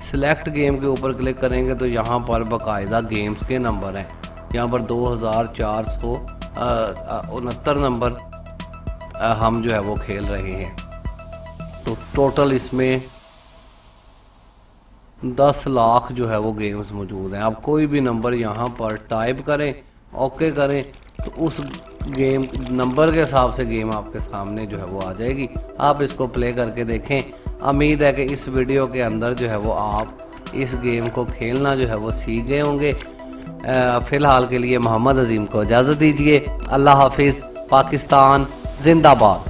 सिलेक्ट गेम के ऊपर क्लिक करेंगे तो यहाँ पर बाकायदा गेम्स के नंबर हैं। यहाँ पर 2469 नंबर हम जो है वो खेल रहे हैं। तो टोटल इसमें 10 लाख जो है वो गेम्स मौजूद हैं। आप कोई भी नंबर यहाँ पर टाइप करें, ओके करें, तो उस गेम नंबर के हिसाब से गेम आपके सामने जो है वो आ जाएगी। आप इसको प्ले करके देखें। उम्मीद है कि इस वीडियो के अंदर जो है वो आप इस गेम को खेलना जो है वो सीख गए होंगे। फ़िलहाल के लिए मोहम्मद अजीम को इजाज़त दीजिए। अल्लाह हाफिज़। पाकिस्तान जिंदाबाद।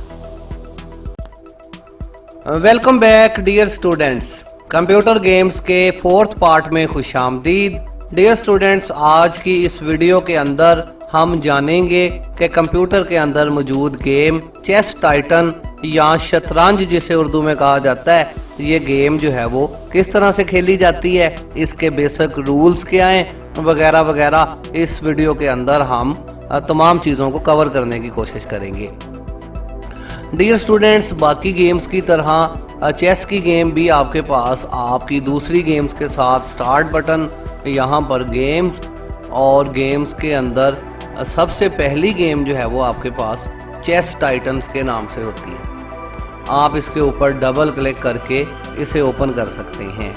Welcome back dear students. Computer games के 4th पार्ट में खुशामदीद। डियर स्टूडेंट्स, आज की इस वीडियो के अंदर हम जानेंगे कि कंप्यूटर के अंदर मौजूद गेम चेस टाइटन या शतरंज जिसे उर्दू में कहा जाता है, ये गेम जो है वो किस तरह से खेली जाती है, इसके बेसिक रूल्स क्या हैं वगैरह वगैरह। इस वीडियो के अंदर हम तमाम चीज़ों को कवर करने की कोशिश करेंगे। डियर स्टूडेंट्स, बाकी गेम्स की तरह चेस की गेम भी आपके पास आपकी दूसरी गेम्स के साथ स्टार्ट बटन, यहाँ पर गेम्स और गेम्स के अंदर सबसे पहली गेम जो है वो आपके पास चेस टाइटन्स के नाम से होती है। आप इसके ऊपर डबल क्लिक करके इसे ओपन कर सकते हैं।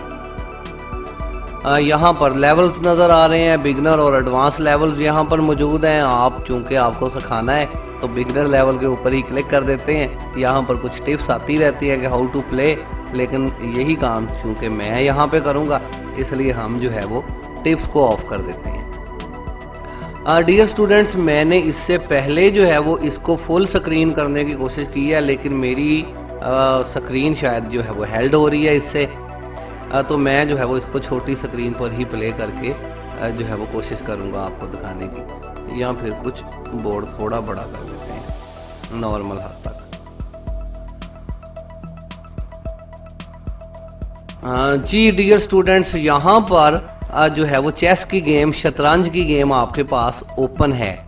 यहाँ पर लेवल्स नज़र आ रहे हैं, बिगनर और एडवांस लेवल्स यहाँ पर मौजूद हैं। आप चूँकि आपको सिखाना है तो बिगनर लेवल के ऊपर ही क्लिक कर देते हैं। यहाँ पर कुछ टिप्स आती रहती है कि हाउ टू प्ले, लेकिन यही काम चूँकि मैं यहाँ पे करूँगा इसलिए हम जो है वो टिप्स को ऑफ कर देते हैं। डियर स्टूडेंट्स, मैंने इससे पहले जो है वो इसको फुल स्क्रीन करने की कोशिश की है, लेकिन मेरी स्क्रीन शायद जो है वो हेल्ड हो रही है इससे। तो मैं जो है वो इसको छोटी स्क्रीन पर ही प्ले करके जो है वो कोशिश करूँगा आपको दिखाने की, या फिर कुछ बोर्ड थोड़ा बड़ा कर देते हैं नॉर्मल हद तक। जी डियर स्टूडेंट्स, यहाँ पर जो है वो चेस की गेम, शतरंज की गेम आपके पास ओपन है।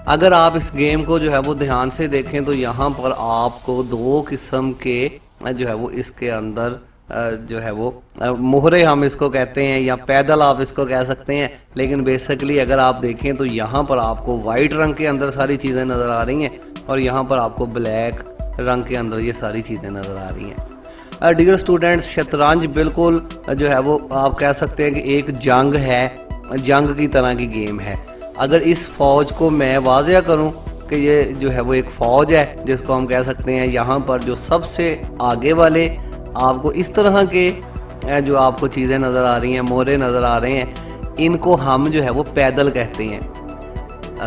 अगर आप इस गेम को जो है वो ध्यान से देखें तो यहाँ पर आपको 2 किस्म के जो है वो इसके अंदर जो है वो मोहरे हम इसको कहते हैं, या पैदल आप इसको कह सकते हैं। लेकिन बेसिकली अगर आप देखें तो यहाँ पर आपको वाइट रंग के अंदर सारी चीज़ें नज़र आ रही हैं और यहाँ पर आपको ब्लैक रंग के अंदर ये सारी चीज़ें नज़र आ रही हैं। डियर स्टूडेंट्स, शतरंज बिल्कुल जो है वो आप कह सकते हैं कि एक जंग है, जंग की तरह की गेम है। अगर इस फौज को मैं वाज़िया करूं कि ये जो है वो एक फ़ौज है जिसको हम कह सकते हैं, यहाँ पर जो सबसे आगे वाले आपको इस तरह के जो आपको चीज़ें नज़र आ रही हैं, मोहरे नज़र आ रहे हैं, इनको हम जो है वो पैदल कहते हैं।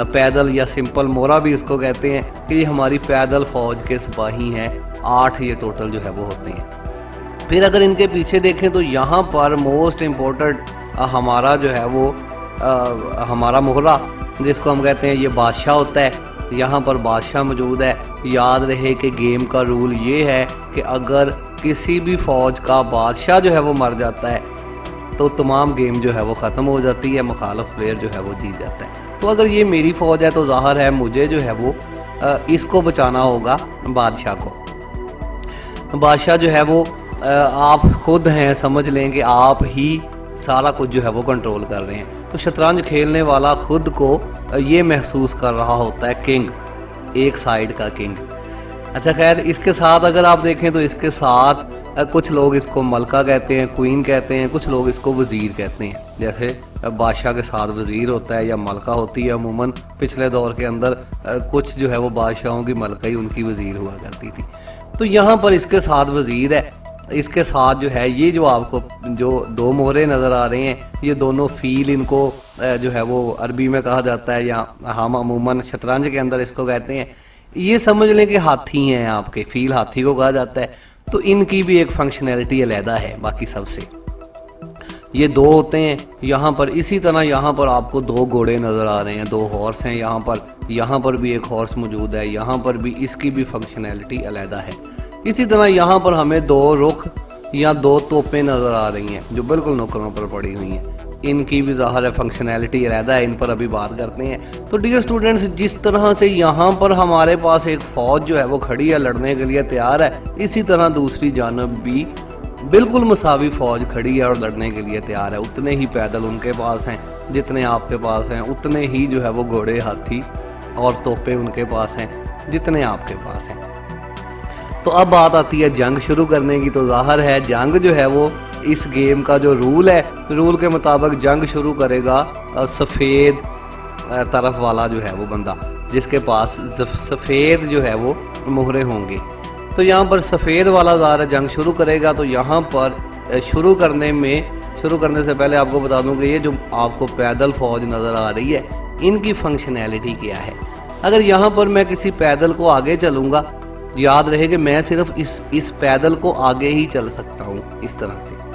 पैदल या सिंपल मोहरा भी इसको कहते हैं कि ये हमारी पैदल फौज के सिपाही हैं। 8 ये टोटल जो है वो होते हैं। फिर अगर इनके पीछे देखें तो यहाँ पर मोस्ट इम्पोर्टेंट हमारा जो है वो हमारा मोहरा जिसको हम कहते हैं ये बादशाह होता है। यहाँ पर बादशाह मौजूद है। याद रहे कि गेम का रूल ये है कि अगर किसी भी फौज का बादशाह जो है वो मर जाता है तो तमाम गेम जो है वो ख़त्म हो जाती है, मुखालिफ प्लेयर जो है वो जीत जाता है। तो अगर ये मेरी फ़ौज है तो ज़ाहिर है मुझे जो है वो इसको बचाना होगा, बादशाह को। बादशाह जो है वो आप खुद हैं, समझ लें कि आप ही सारा कुछ जो है वो कंट्रोल कर रहे हैं। तो शतरंज खेलने वाला खुद को ये महसूस कर रहा होता है किंग, एक साइड का किंग। अच्छा खैर, इसके साथ अगर आप देखें तो इसके साथ कुछ लोग इसको मलका कहते हैं, क्वीन कहते हैं, कुछ लोग इसको वज़ीर कहते हैं। जैसे बादशाह के साथ वज़ीर होता है या मलका होती है। अमूमन पिछले दौर के अंदर कुछ जो है वो बादशाहों की मलका ही उनकी वज़ीर हुआ करती थी। तो यहाँ पर इसके साथ वज़ीर है, इसके साथ जो है ये जो आपको जो दो मोहरे नज़र आ रहे हैं, ये दोनों फ़ील, इनको जो है वो अरबी में कहा जाता है या हम अमूमन शतरंज के अंदर इसको कहते हैं। ये समझ लें कि हाथी हैं आपके, फ़ील हाथी को कहा जाता है। तो इनकी भी एक फंक्शनैलिटी अलहदा है बाकी सबसे। ये दो होते हैं यहाँ पर। इसी तरह यहाँ पर आपको दो घोड़े नज़र आ रहे हैं, दो हॉर्स हैं यहाँ पर भी एक हॉर्स मौजूद है, यहाँ पर भी इसकी भी फंक्शनैलिटी अलहदा है। इसी तरह यहाँ पर हमें दो रुख या दो तोपें नज़र आ रही हैं जो बिल्कुल नुकरों पर पड़ी हुई हैं। इनकी भी ज़ाहिर है फंक्शनैलिटी अलहदा है, इन पर अभी बात करते हैं। तो डियर स्टूडेंट्स, जिस तरह से यहाँ पर हमारे पास एक फ़ौज जो है वो खड़ी है, लड़ने के लिए तैयार है, इसी तरह दूसरी जानब भी बिल्कुल मसावी फ़ौज खड़ी है और लड़ने के लिए तैयार है। उतने ही पैदल उनके पास हैं जितने आपके पास हैं, उतने ही जो है वो घोड़े, हाथी और तोपें उनके पास हैं जितने आपके पास हैं। तो अब बात आती है जंग शुरू करने की। तो ज़ाहिर है जंग जो है वो इस गेम का जो रूल है, रूल के मुताबिक जंग शुरू करेगा सफ़ेद तरफ वाला जो है वो बंदा, जिसके पास सफ़ेद जो है वो मोहरे होंगे। तो यहाँ पर सफ़ेद वाला ज़ाहिर जंग शुरू करेगा। तो यहाँ पर शुरू करने से पहले आपको बता दूं कि ये जो आपको पैदल फ़ौज नज़र आ रही है, इनकी फंक्शनैलिटी क्या है। अगर यहाँ पर मैं किसी पैदल को आगे चलूँगा, याद रहे कि मैं सिर्फ इस पैदल को आगे ही चल सकता हूँ। इस तरह से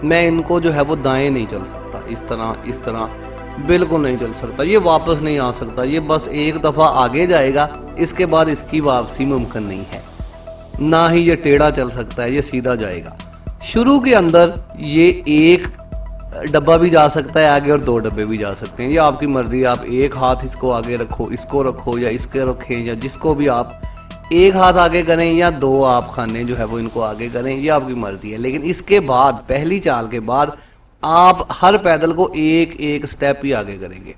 मैं इनको जो है वो दाएं नहीं चल सकता, इस तरह बिल्कुल नहीं चल सकता। ये वापस नहीं आ सकता, ये बस एक दफ़ा आगे जाएगा, इसके बाद इसकी वापसी मुमकिन नहीं है। ना ही ये टेढ़ा चल सकता है, ये सीधा जाएगा। शुरू के अंदर ये एक डब्बा भी जा सकता है आगे और दो डब्बे भी जा सकते हैं, ये आपकी मर्जी। आप एक हाथ इसको आगे रखो, इसको रखो या इसके रखें, या जिसको भी आप एक हाथ आगे करें या दो आप खाने जो है वो इनको आगे करें, ये आपकी मर्जी है। लेकिन इसके बाद, पहली चाल के बाद, आप हर पैदल को एक एक स्टेप ही आगे करेंगे।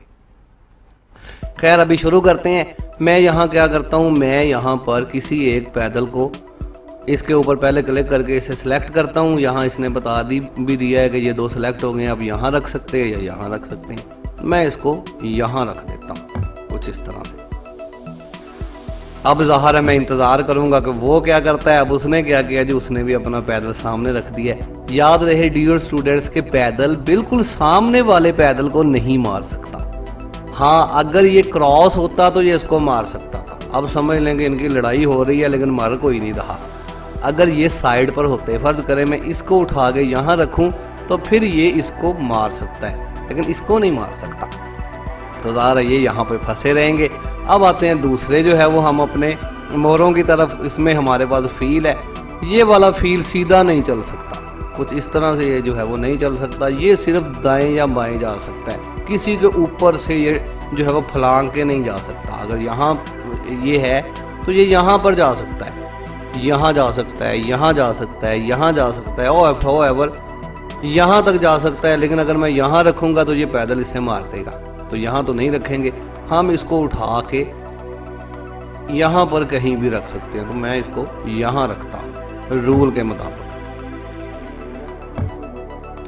खैर अभी शुरू करते हैं। मैं यहाँ क्या करता हूँ, मैं यहाँ पर किसी एक पैदल को इसके ऊपर पहले क्लिक करके इसे सिलेक्ट करता हूँ। यहाँ इसने बता भी दिया है कि ये दो सिलेक्ट हो गए, आप यहाँ रख सकते हैं या यहाँ रख सकते हैं। मैं इसको यहाँ रख देता हूँ कुछ इस तरह से। अब ज़ाहिर है मैं इंतज़ार करूँगा कि वो क्या करता है। अब उसने क्या किया जी, उसने भी अपना पैदल सामने रख दिया है। याद रहे डियर स्टूडेंट्स के पैदल बिल्कुल सामने वाले पैदल को नहीं मार सकता। हाँ, अगर ये क्रॉस होता तो ये इसको मार सकता था। अब समझ लेंगे इनकी लड़ाई हो रही है लेकिन मर कोई नहीं रहा। अगर ये साइड पर होते, फ़र्ज करें मैं इसको उठा के यहाँ रखूँ तो फिर ये इसको मार सकता है, लेकिन इसको नहीं मार सकता। तो ज़ाहिर है ये यहाँ पे फंसे रहेंगे। अब आते हैं दूसरे जो है वो हम अपने मोहरों की तरफ। इसमें हमारे पास फ़ील है, ये वाला फ़ील सीधा नहीं चल सकता, कुछ इस तरह से ये जो है वो नहीं चल सकता। ये सिर्फ दाएं या बाएं जा सकता है, किसी के ऊपर से ये जो है वो फलांग के नहीं जा सकता। अगर यहाँ ये है तो ये यहाँ पर जा सकता है, यहाँ जा सकता है, यहाँ जा सकता है, यहाँ जा सकता है, और एवर यहाँ तक जा सकता है। लेकिन अगर मैं यहाँ रखूँगा तो ये पैदल इसे मार देगा, तो यहाँ तो नहीं रखेंगे। हम इसको उठा के यहाँ पर कहीं भी रख सकते हैं। तो मैं इसको यहाँ रखता हूँ रूल के मुताबिक।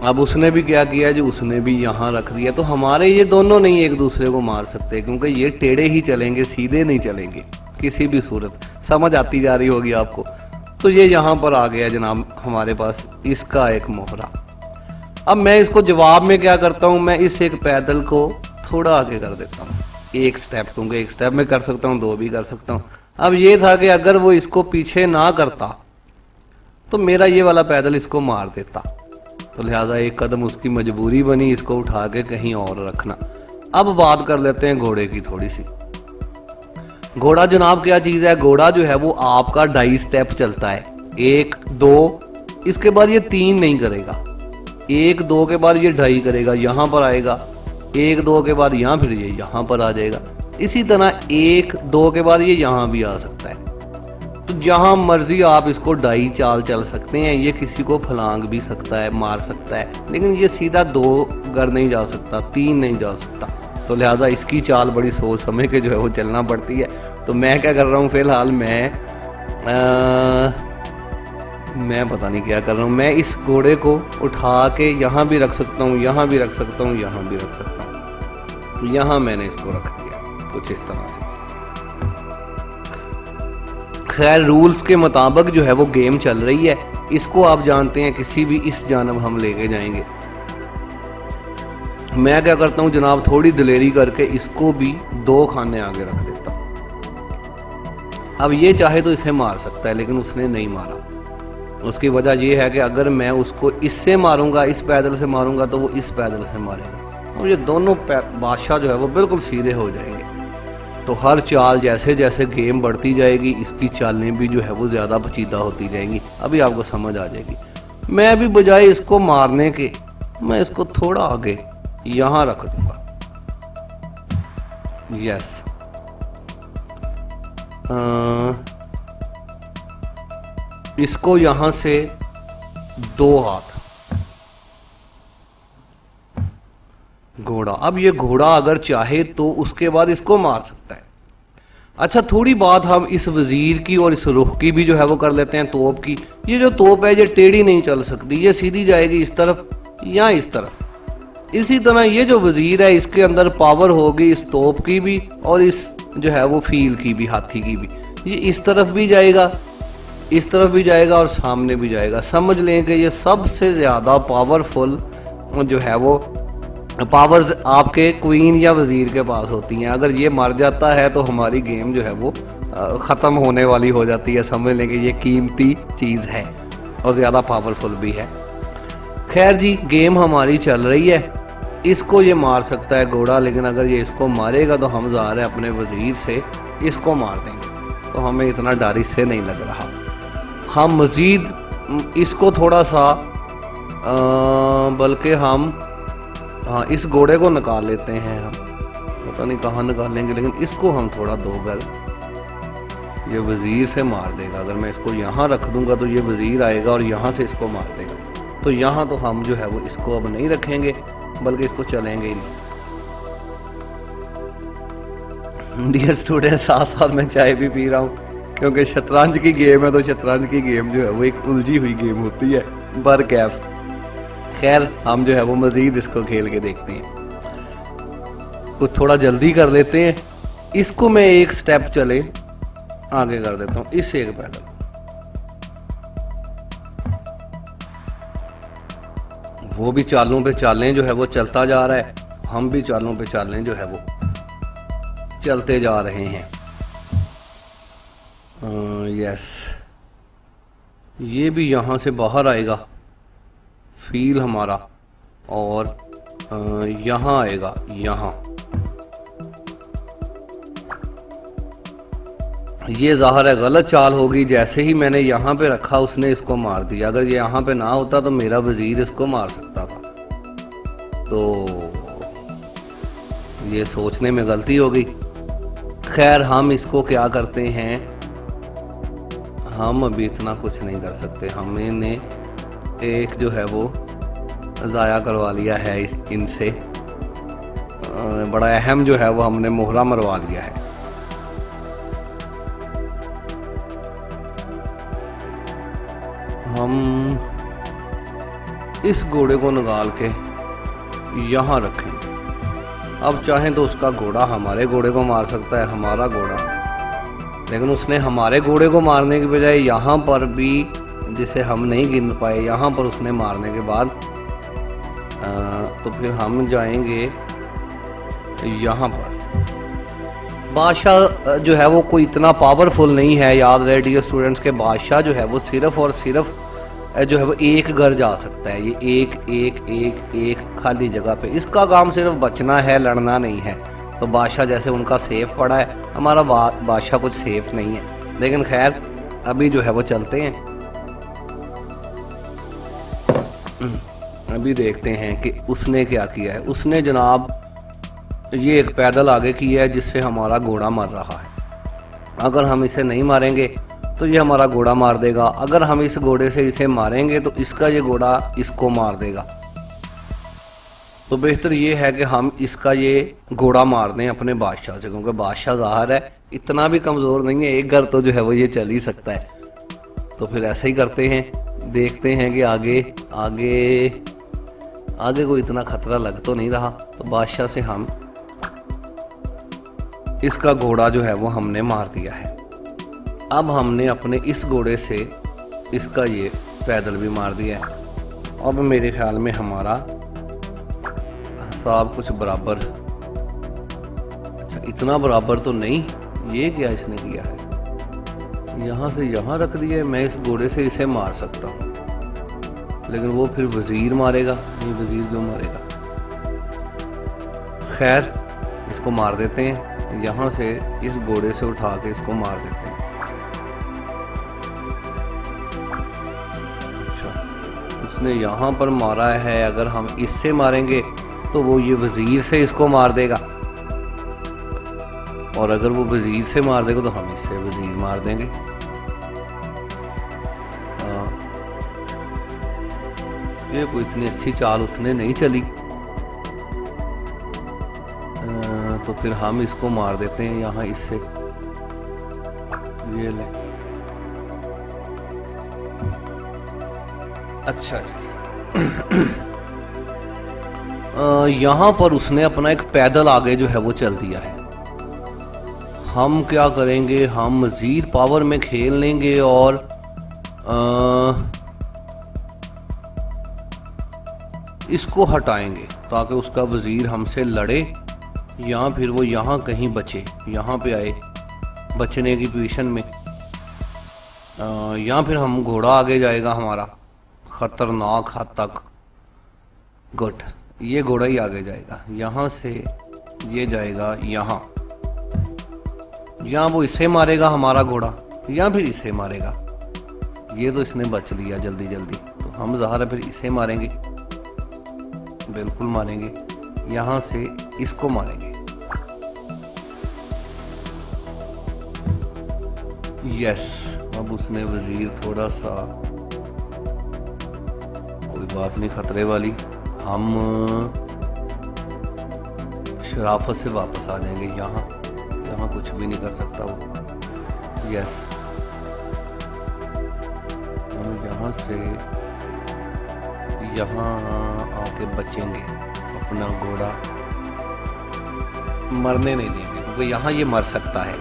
अब उसने भी क्या किया जी, उसने भी यहाँ रख दिया। तो हमारे ये दोनों नहीं एक दूसरे को मार सकते, क्योंकि ये टेढ़े ही चलेंगे, सीधे नहीं चलेंगे किसी भी सूरत। समझ आती जा रही होगी आपको। तो ये यहाँ पर आ गया जनाब हमारे पास इसका एक मोहरा। अब मैं इसको जवाब में क्या करता हूँ, मैं इस एक पैदल को थोड़ा आगे कर देता हूँ, एक स्टेप, क्योंकि एक स्टेप में कर सकता हूँ, दो भी कर सकता हूँ। अब ये था कि अगर वो इसको पीछे ना करता तो मेरा ये वाला पैदल इसको मार देता, तो लिहाजा एक कदम उसकी मजबूरी बनी इसको उठा के कहीं और रखना। अब बात कर लेते हैं घोड़े की थोड़ी सी। घोड़ा जनाब क्या चीज़ है, घोड़ा जो है वो आपका ढाई स्टेप चलता है, 1 2, इसके बाद ये 3 नहीं करेगा, 1 2 के बाद ये ढाई करेगा, यहाँ पर आएगा, 1 2 के बाद यहाँ, फिर ये यहाँ पर आ जाएगा। इसी तरह 1 2 के बाद ये यहाँ भी आ सकता है। तो जहाँ मर्जी आप इसको ढाई चाल चल सकते हैं। ये किसी को फलांग भी सकता है, मार सकता है, लेकिन ये सीधा 2 घर नहीं जा सकता, 3 नहीं जा सकता। तो लिहाजा इसकी चाल बड़ी सोच समझ के जो है वो चलना पड़ती है। तो मैं क्या कर रहा हूँ, फ़िलहाल मैं मैं पता नहीं क्या कर रहा हूँ। मैं इस घोड़े को उठा के यहाँ भी रख सकता हूँ, यहाँ भी रख सकता हूँ, यहाँ भी रख सकता हूँ। यहाँ मैंने इसको रख दिया कुछ इस तरह से। खैर रूल्स के मुताबिक जो है वो गेम चल रही है। इसको आप जानते हैं किसी भी इस जानब हम लेके जाएंगे। मैं क्या करता हूँ जनाब, थोड़ी दिलेरी करके इसको भी 2 खाने आगे रख देता हूँ। अब ये चाहे तो इसे मार सकता है, लेकिन उसने नहीं मारा। उसकी वजह यह है कि अगर मैं उसको इससे मारूंगा, इस पैदल से मारूंगा, तो वो इस पैदल से मारेगा और ये दोनों बादशाह जो है वो बिल्कुल सीधे हो जाएंगे। तो हर चाल जैसे जैसे गेम बढ़ती जाएगी, इसकी चालें भी जो है वो ज़्यादा पेचीदा होती जाएंगी। अभी आपको समझ आ जाएगी। मैं भी बजाय इसको मारने के, मैं इसको थोड़ा आगे यहाँ रख दूंगा। यस, इसको यहां से 2 हाथ घोड़ा। अब ये घोड़ा अगर चाहे तो उसके बाद इसको मार सकता है। अच्छा, थोड़ी बात हम इस वजीर की और इस रुख की भी जो है वो कर लेते हैं, तोप की। ये जो तोप है ये टेढ़ी नहीं चल सकती, ये सीधी जाएगी इस तरफ या इस तरफ। इसी तरह ये जो वजीर है इसके अंदर पावर होगी इस तोप की भी और इस जो है वो फील की भी, हाथी की भी। ये इस तरफ भी जाएगा, इस तरफ भी जाएगा और सामने भी जाएगा। समझ लें कि ये सबसे ज़्यादा पावरफुल जो है वो पावर्स आपके क्वीन या वजीर के पास होती हैं। अगर ये मर जाता है तो हमारी गेम जो है वो ख़त्म होने वाली हो जाती है। समझ लें कि ये कीमती चीज़ है और ज़्यादा पावरफुल भी है। खैर जी, गेम हमारी चल रही है। इसको ये मार सकता है घोड़ा, लेकिन अगर ये इसको मारेगा तो हम ज़ाहिर है अपने वजीर से इसको मार देंगे। तो हमें इतना डर इससे नहीं लग रहा। हम मज़ीद इसको थोड़ा सा बल्कि हम इस घोड़े को निकाल लेते हैं। हम पता नहीं कहाँ निकालेंगे, लेकिन इसको हम थोड़ा 2 गल ये वजीर से मार देगा। अगर मैं इसको यहाँ रख दूंगा तो ये वजीर आएगा और यहाँ से इसको मार देगा। तो यहाँ तो हम जो है वो इसको अब नहीं रखेंगे, बल्कि इसको चलेंगे ही नहीं। डियर स्टूडेंट, साथ साथ मैं चाय भी पी रहा हूँ क्योंकि शतरंज की गेम है, तो शतरंज की गेम जो है वो एक उलझी हुई गेम होती है। बर कैफ। खैर, हम जो है वो मजीद इसको खेल के देखते हैं। कुछ थोड़ा जल्दी कर लेते हैं। इसको मैं एक स्टेप चले आगे कर देता हूँ, इस एक पैदल। वो भी चालों पे चालें जो है वो चलता जा रहा है, हम भी चालों पे चालें जो है वो चलते जा रहे हैं। यस, ये भी यहाँ से बाहर आएगा फील हमारा, और यहाँ आएगा यहाँ। ये ज़ाहिर है गलत चाल होगी। जैसे ही मैंने यहाँ पे रखा उसने इसको मार दिया। अगर ये यहाँ पे ना होता तो मेरा वजीर इसको मार सकता था। तो ये सोचने में गलती हो गई। खैर, हम इसको क्या करते हैं, हम अभी इतना कुछ नहीं कर सकते। हमने एक जो है वो ज़ाया करवा लिया है इनसे। बड़ा अहम जो है वो हमने मोहरा मरवा लिया है। हम इस घोड़े को निकाल के यहाँ रखेंगे। अब चाहें तो उसका घोड़ा हमारे घोड़े को मार सकता है, हमारा घोड़ा, लेकिन उसने हमारे घोड़े को मारने की बजाय यहाँ पर भी, जिसे हम नहीं गिन पाए, यहाँ पर उसने मारने के बाद तो फिर हम जाएंगे यहाँ पर। बादशाह जो है वो कोई इतना पावरफुल नहीं है। याद रहे डियर स्टूडेंट्स के बादशाह जो है वो सिर्फ और सिर्फ जो है वो एक घर जा सकता है। ये एक खाली जगह पे, इसका काम सिर्फ बचना है, लड़ना नहीं है। तो बादशाह जैसे उनका सेफ पड़ा है, हमारा बादशाह कुछ सेफ नहीं है। लेकिन खैर, अभी जो है वो चलते हैं। अभी देखते हैं कि उसने क्या किया है। उसने जनाब ये एक पैदल आगे किया है जिससे हमारा घोड़ा मर रहा है। अगर हम इसे नहीं मारेंगे तो ये हमारा घोड़ा मार देगा। अगर हम इस घोड़े से इसे मारेंगे तो इसका ये घोड़ा इसको मार देगा। तो बेहतर ये है कि हम इसका ये घोड़ा मार दें अपने बादशाह से, क्योंकि बादशाह ज़ाहिर है इतना भी कमज़ोर नहीं है। एक घर तो जो है वो ये चल ही सकता है। तो फिर ऐसे ही करते हैं। देखते हैं कि आगे आगे आगे कोई इतना खतरा लग तो नहीं रहा। तो बादशाह से हम इसका घोड़ा जो है वो हमने मार दिया है। अब हमने अपने इस घोड़े से इसका ये पैदल भी मार दिया है। अब मेरे ख्याल में हमारा हिसाब कुछ बराबर, अच्छा इतना बराबर तो नहीं। ये क्या इसने किया है, यहाँ से यहाँ रख दिया है। मैं इस घोड़े से इसे मार सकता हूँ, लेकिन वो फिर वजीर मारेगा। नहीं, वजीर क्यों मारेगा। खैर इसको मार देते हैं, यहाँ से इस घोड़े से उठा के इसको मार देते हैं। अच्छा, उसने यहाँ पर मारा है। अगर हम इससे मारेंगे तो वो ये वजीर से इसको मार देगा, और अगर वो वजीर से मार देगा तो हम इससे वजीर मार देंगे। ये कोई इतनी अच्छी चाल उसने नहीं चली। तो फिर हम इसको मार देते हैं यहाँ इससे। ये ले, अच्छा यहाँ पर उसने अपना एक पैदल आगे जो है वो चल दिया है। हम क्या करेंगे, हम मजीद पावर में खेल लेंगे और इसको हटाएंगे ताकि उसका वजीर हमसे लड़े, या फिर वो यहाँ कहीं बचे, यहाँ पे आए बचने की पोजीशन में। या फिर हम घोड़ा आगे जाएगा हमारा खतरनाक हद तक। गुड, ये घोड़ा ही आगे जाएगा। यहाँ से ये जाएगा यहाँ, या वो इसे मारेगा हमारा घोड़ा, या फिर इसे मारेगा। ये तो इसने बच लिया जल्दी जल्दी, तो हम ज़ाहिर फिर इसे मारेंगे, बिल्कुल मारेंगे। यहाँ से इसको मारेंगे। यस, अब उसने वजीर थोड़ा सा, कोई बात नहीं खतरे वाली, हम शराफत से वापस आ जाएंगे। यहाँ यहाँ कुछ भी नहीं कर सकता वो। यस, हम यहाँ से यहाँ आके बचेंगे, अपना घोड़ा मरने नहीं देंगे, क्योंकि यहाँ ये मर सकता है।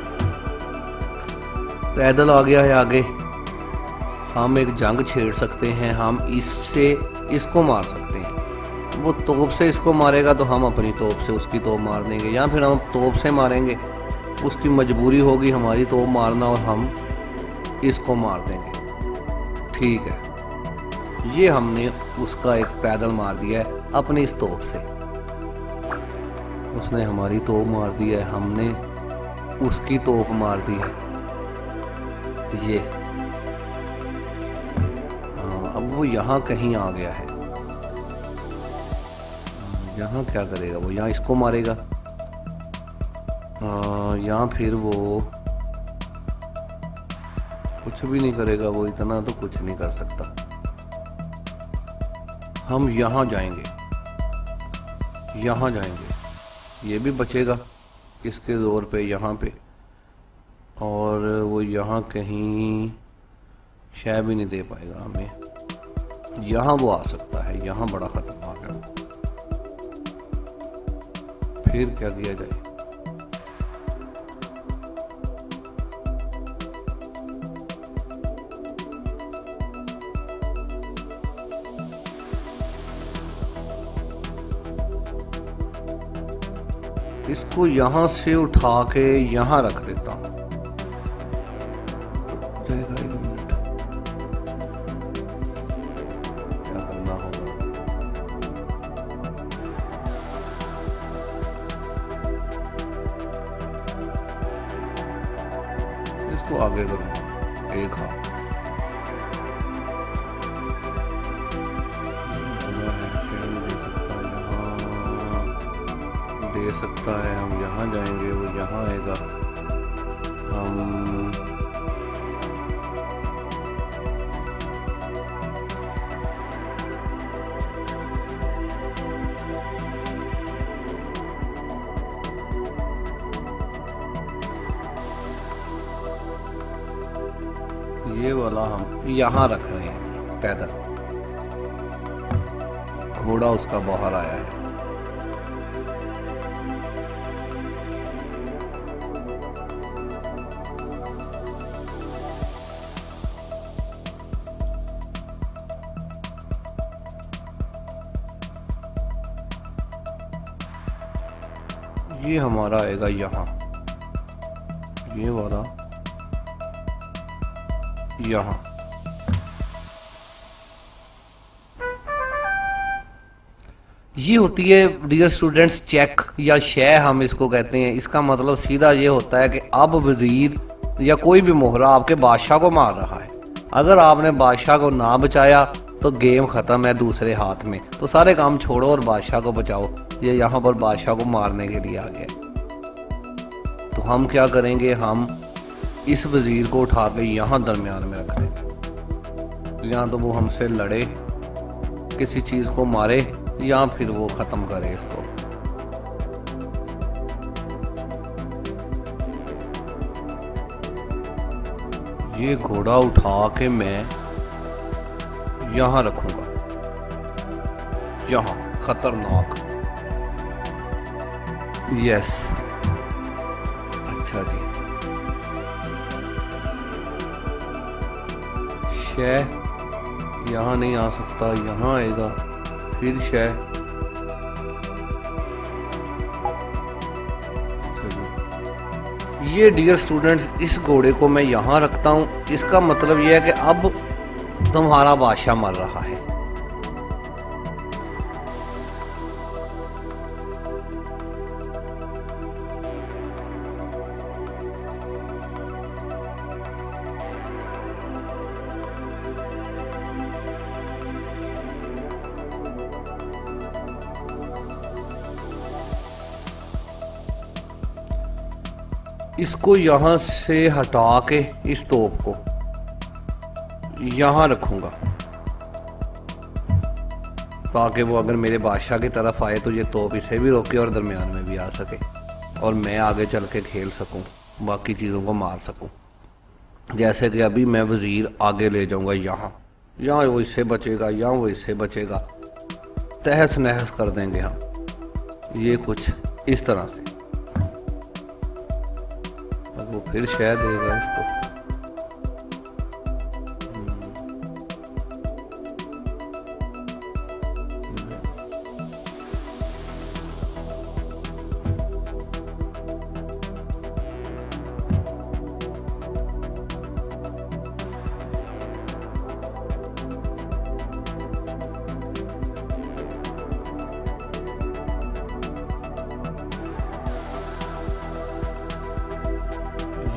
पैदल आ गया है आगे, हम एक जंग छेड़ सकते हैं। हम इससे इसको मार सकते हैं। वो तोप से इसको मारेगा तो हम अपनी तोप से उसकी तोप मार देंगे, या फिर हम तोप से मारेंगे, उसकी मजबूरी होगी हमारी तोप मारना और हम इसको मार देंगे। ठीक है, ये हमने उसका एक पैदल मार दिया है अपनी इस तोप से। उसने हमारी तोप मार दी है, हमने उसकी तोप मार दी है। ये अब वो यहाँ कहीं आ गया है। यहाँ क्या करेगा वो, यहाँ इसको मारेगा, या फिर वो कुछ भी नहीं करेगा। वो इतना तो कुछ नहीं कर सकता। हम यहाँ जाएंगे, यहाँ जाएंगे, ये भी बचेगा इसके जोर पे यहाँ पे, और वो यहाँ कहीं शय भी नहीं दे पाएगा हमें। यहाँ वो आ सकता है, यहाँ बड़ा खतरनाक है। फिर क्या किया जाए, इसको यहाँ से उठा के यहाँ रख देता हूँ। क्या करना होगा, इसको आगे करूँ एक हाथ, दे सकता है। हम यहाँ जाएंगे, वो यहाँ आएगा। हम ये वाला हम यहाँ रख रहे हैं पैदल। घोड़ा उसका बाहर आया है। ये हमारा आएगा यहाँ, ये वाला यहाँ। ये होती है डियर स्टूडेंट्स चेक या शह हम इसको कहते हैं। इसका मतलब सीधा ये होता है कि अब वजीर या कोई भी मोहरा आपके बादशाह को मार रहा है। अगर आपने बादशाह को ना बचाया तो गेम ख़त्म है दूसरे हाथ में। तो सारे काम छोड़ो और बादशाह को बचाओ। ये यहाँ पर बादशाह को मारने के लिए आ गया। तो हम क्या करेंगे, हम इस वजीर को उठा के यहाँ दरमियान में रख देंगे। या तो वो हमसे लड़े, किसी चीज़ को मारे, या फिर वो ख़त्म करे इसको। ये घोड़ा उठा के मैं यहाँ रखूंगा, यहाँ खतरनाक। यस, अच्छा जी। शह यहाँ नहीं आ सकता, यहाँ आएगा, फिर शह। ये डियर स्टूडेंट्स इस घोड़े को मैं यहाँ रखता हूँ। इसका मतलब यह है कि अब तुम्हारा बादशाह मर रहा है। इसको यहाँ से हटा के इस तोप को यहाँ रखूंगा, ताकि वो अगर मेरे बादशाह की तरफ आए तो ये तोप इसे भी रोके और दरमियान में भी आ सके, और मैं आगे चल के खेल सकूं, बाकी चीज़ों को मार सकूं। जैसे कि अभी मैं वज़ीर आगे ले जाऊंगा यहाँ, यहाँ वो इससे बचेगा, यहाँ वो इससे बचेगा, तहस नहस कर देंगे हम। ये कुछ इस तरह से। वो फिर शायद देगा इसको।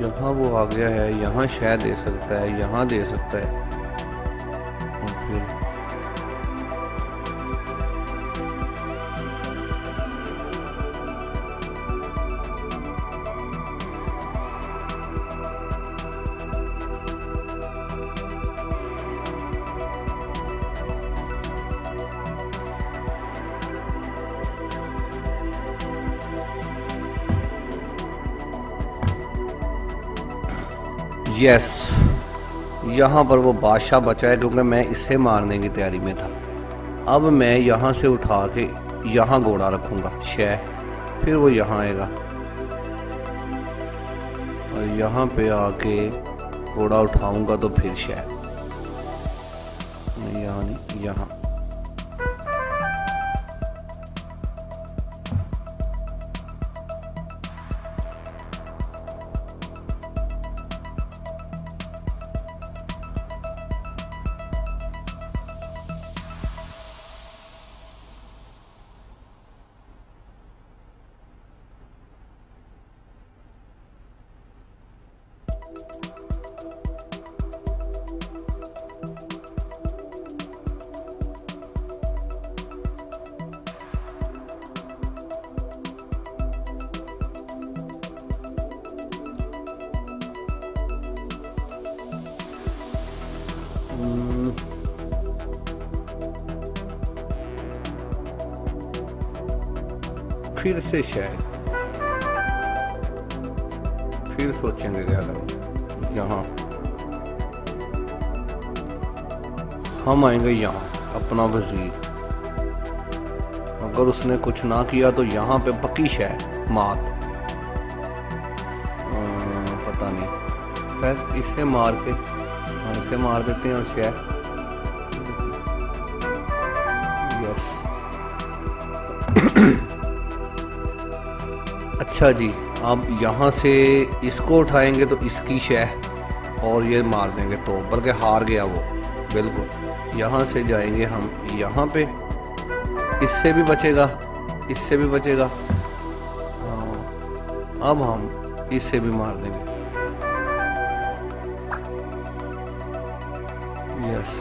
यहाँ वो आ गया है, यहाँ शायद दे सकता है, यहाँ दे सकता है। और फिर यस, यहाँ पर वो बादशाह बचा है क्योंकि मैं इसे मारने की तैयारी में था। अब मैं यहाँ से उठा के यहाँ घोड़ा रखूँगा शह, फिर वो यहाँ आएगा और यहाँ पे आके घोड़ा उठाऊँगा तो फिर शह, यहाँ नहीं, यहाँ। फिर से शायद, फिर सोचेंगे क्या करूं। यहाँ हम आएंगे यहाँ, अपना वजीर। अगर उसने कुछ ना किया तो यहाँ पे पक्की शह मात। पता नहीं, खैर इसे मार के इसे मार देते हैं और शह। यस। अच्छा जी, अब यहाँ से इसको उठाएंगे तो इसकी शह और ये मार देंगे, तो बल्कि हार गया वो बिल्कुल। यहाँ से जाएंगे हम यहाँ पे, इससे भी बचेगा, इससे भी बचेगा। अब हम इससे भी मार देंगे। यस।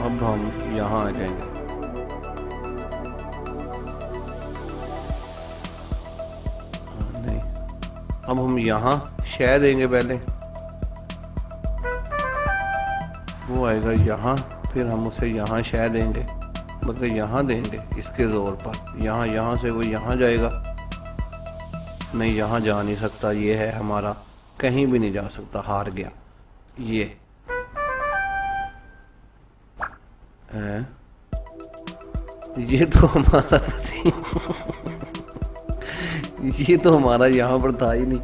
अब हम यहाँ आ जाएंगे। नहीं, अब हम यहाँ शह देंगे पहले, वो आएगा यहाँ, फिर हम उसे यहाँ शह देंगे, मतलब यहाँ देंगे इसके ज़ोर पर। यहाँ से वो यहाँ जाएगा। नहीं, यहाँ जा नहीं सकता, ये है हमारा, कहीं भी नहीं जा सकता, हार गया ये है। ये तो हमारा ये तो हमारा यहाँ पर था ही नहीं।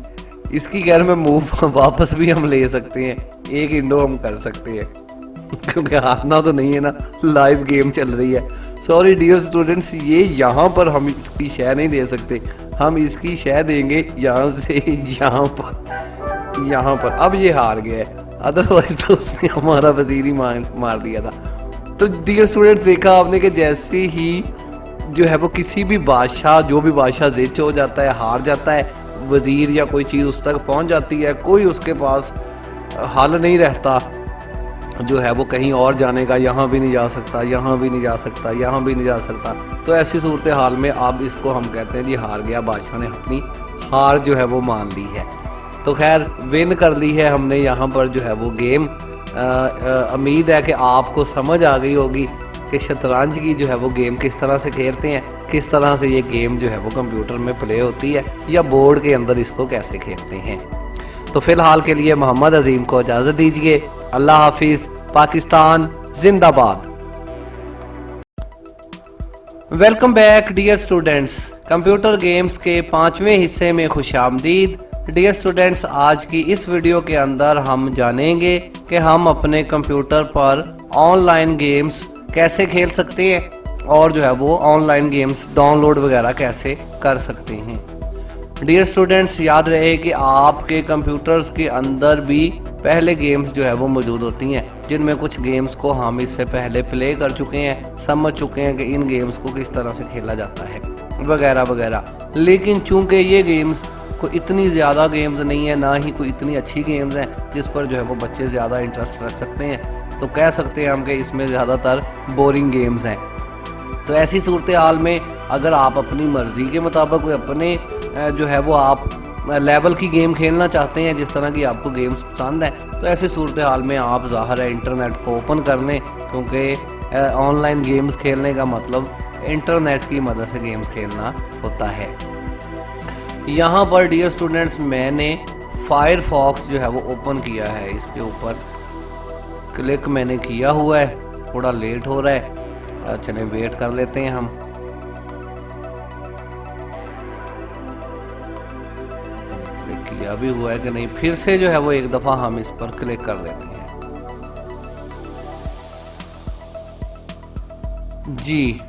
इसकी खैर में मूव वापस भी हम ले सकते हैं, एक इंडो हम कर सकते हैं क्योंकि हारना तो नहीं है ना, लाइव गेम चल रही है। सॉरी डियर स्टूडेंट्स, ये यहाँ पर हम इसकी शह नहीं दे सकते, हम इसकी शह देंगे यहाँ से यहाँ पर। अब ये हार गया है, अदरवाइज तो उसने हमारा वजीर ही मार दिया था। तो डियर स्टूडेंट, देखा आपने कि जैसे ही जो है वो किसी भी बादशाह, जो भी बादशाह जिच हो जाता है, हार जाता है, वजीर या कोई चीज़ उस तक पहुंच जाती है, कोई उसके पास हल नहीं रहता, जो है वो कहीं और जाने का, यहाँ भी नहीं जा सकता, यहाँ भी नहीं जा सकता, यहाँ भी नहीं जा सकता। तो ऐसी सूरत हाल में अब इसको हम कहते हैं जी हार गया, बादशाह ने अपनी हार जो है वो मान ली है। तो खैर विन कर ली है हमने यहाँ पर जो है वो गेम। उम्मीद है कि आपको समझ आ गई होगी कि शतरंज की जो है वो गेम किस तरह से खेलते हैं, किस तरह से ये गेम जो है वो कंप्यूटर में प्ले होती है या बोर्ड के अंदर इसको कैसे खेलते हैं। तो फिलहाल के लिए मोहम्मद अजीम को इजाज़त दीजिए। अल्लाह हाफिज़। पाकिस्तान जिंदाबाद। Welcome back dear students, computer games के 5वें हिस्से में खुशामदीद। डियर स्टूडेंट्स, आज की इस वीडियो के अंदर हम जानेंगे कि हम अपने कंप्यूटर पर ऑनलाइन गेम्स कैसे खेल सकते हैं और जो है वो ऑनलाइन गेम्स डाउनलोड वगैरह कैसे कर सकते हैं। डियर स्टूडेंट्स, याद रहे कि आपके कंप्यूटर्स के अंदर भी पहले गेम्स जो है वो मौजूद होती हैं, जिनमें कुछ गेम्स को हम इससे पहले प्ले कर चुके हैं, समझ चुके हैं कि इन गेम्स को किस तरह से खेला जाता है वगैरह वगैरह। लेकिन चूंकि ये गेम्स कोई इतनी ज़्यादा गेम्स नहीं है, ना ही कोई इतनी अच्छी गेम्स हैं जिस पर जो है वो बच्चे ज़्यादा इंटरेस्ट रख सकते हैं, तो कह सकते हैं हम कि इसमें ज़्यादातर बोरिंग गेम्स हैं। तो ऐसी सूरत हाल में अगर आप अपनी मर्ज़ी के मुताबिक कोई अपने जो है वो आप लेवल की गेम खेलना चाहते हैं, जिस तरह की आपको गेम्स पसंद है, तो ऐसी सूरत हाल में आप ज़ाहिर है इंटरनेट को ओपन कर लें, क्योंकि ऑनलाइन गेम्स खेलने का मतलब इंटरनेट की मदद से गेम्स खेलना होता है। यहाँ पर डियर स्टूडेंट्स मैंने फायरफॉक्स जो है वो ओपन किया है, इसके ऊपर क्लिक मैंने किया हुआ है, थोड़ा लेट हो रहा है, चले वेट कर लेते हैं हम। किया भी हुआ है कि नहीं, फिर से जो है वो एक दफ़ा हम इस पर क्लिक कर देते हैं जी।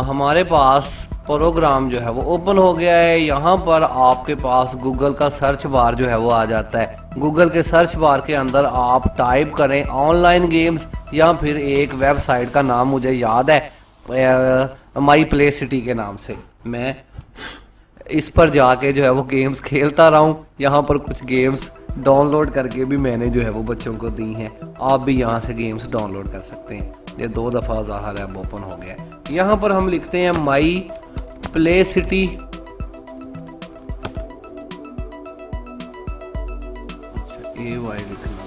हमारे पास प्रोग्राम जो है वो ओपन हो गया है। यहाँ पर आपके पास गूगल का सर्च बार जो है वो आ जाता है। गूगल के सर्च बार के अंदर आप टाइप करें ऑनलाइन गेम्स, या फिर एक वेबसाइट का नाम मुझे याद है माई प्ले सिटी के नाम से, मैं इस पर जाके जो है वो गेम्स खेलता रहा हूँ। यहाँ पर कुछ गेम्स डाउनलोड करके भी मैंने जो है वो बच्चों को दी हैं, आप भी यहाँ से गेम्स डाउनलोड कर सकते हैं। ये 2 दफ़ा ज़ाहिर है ओपन हो गया है। यहाँ पर हम लिखते हैं माई प्ले सिटी, AY लिखना,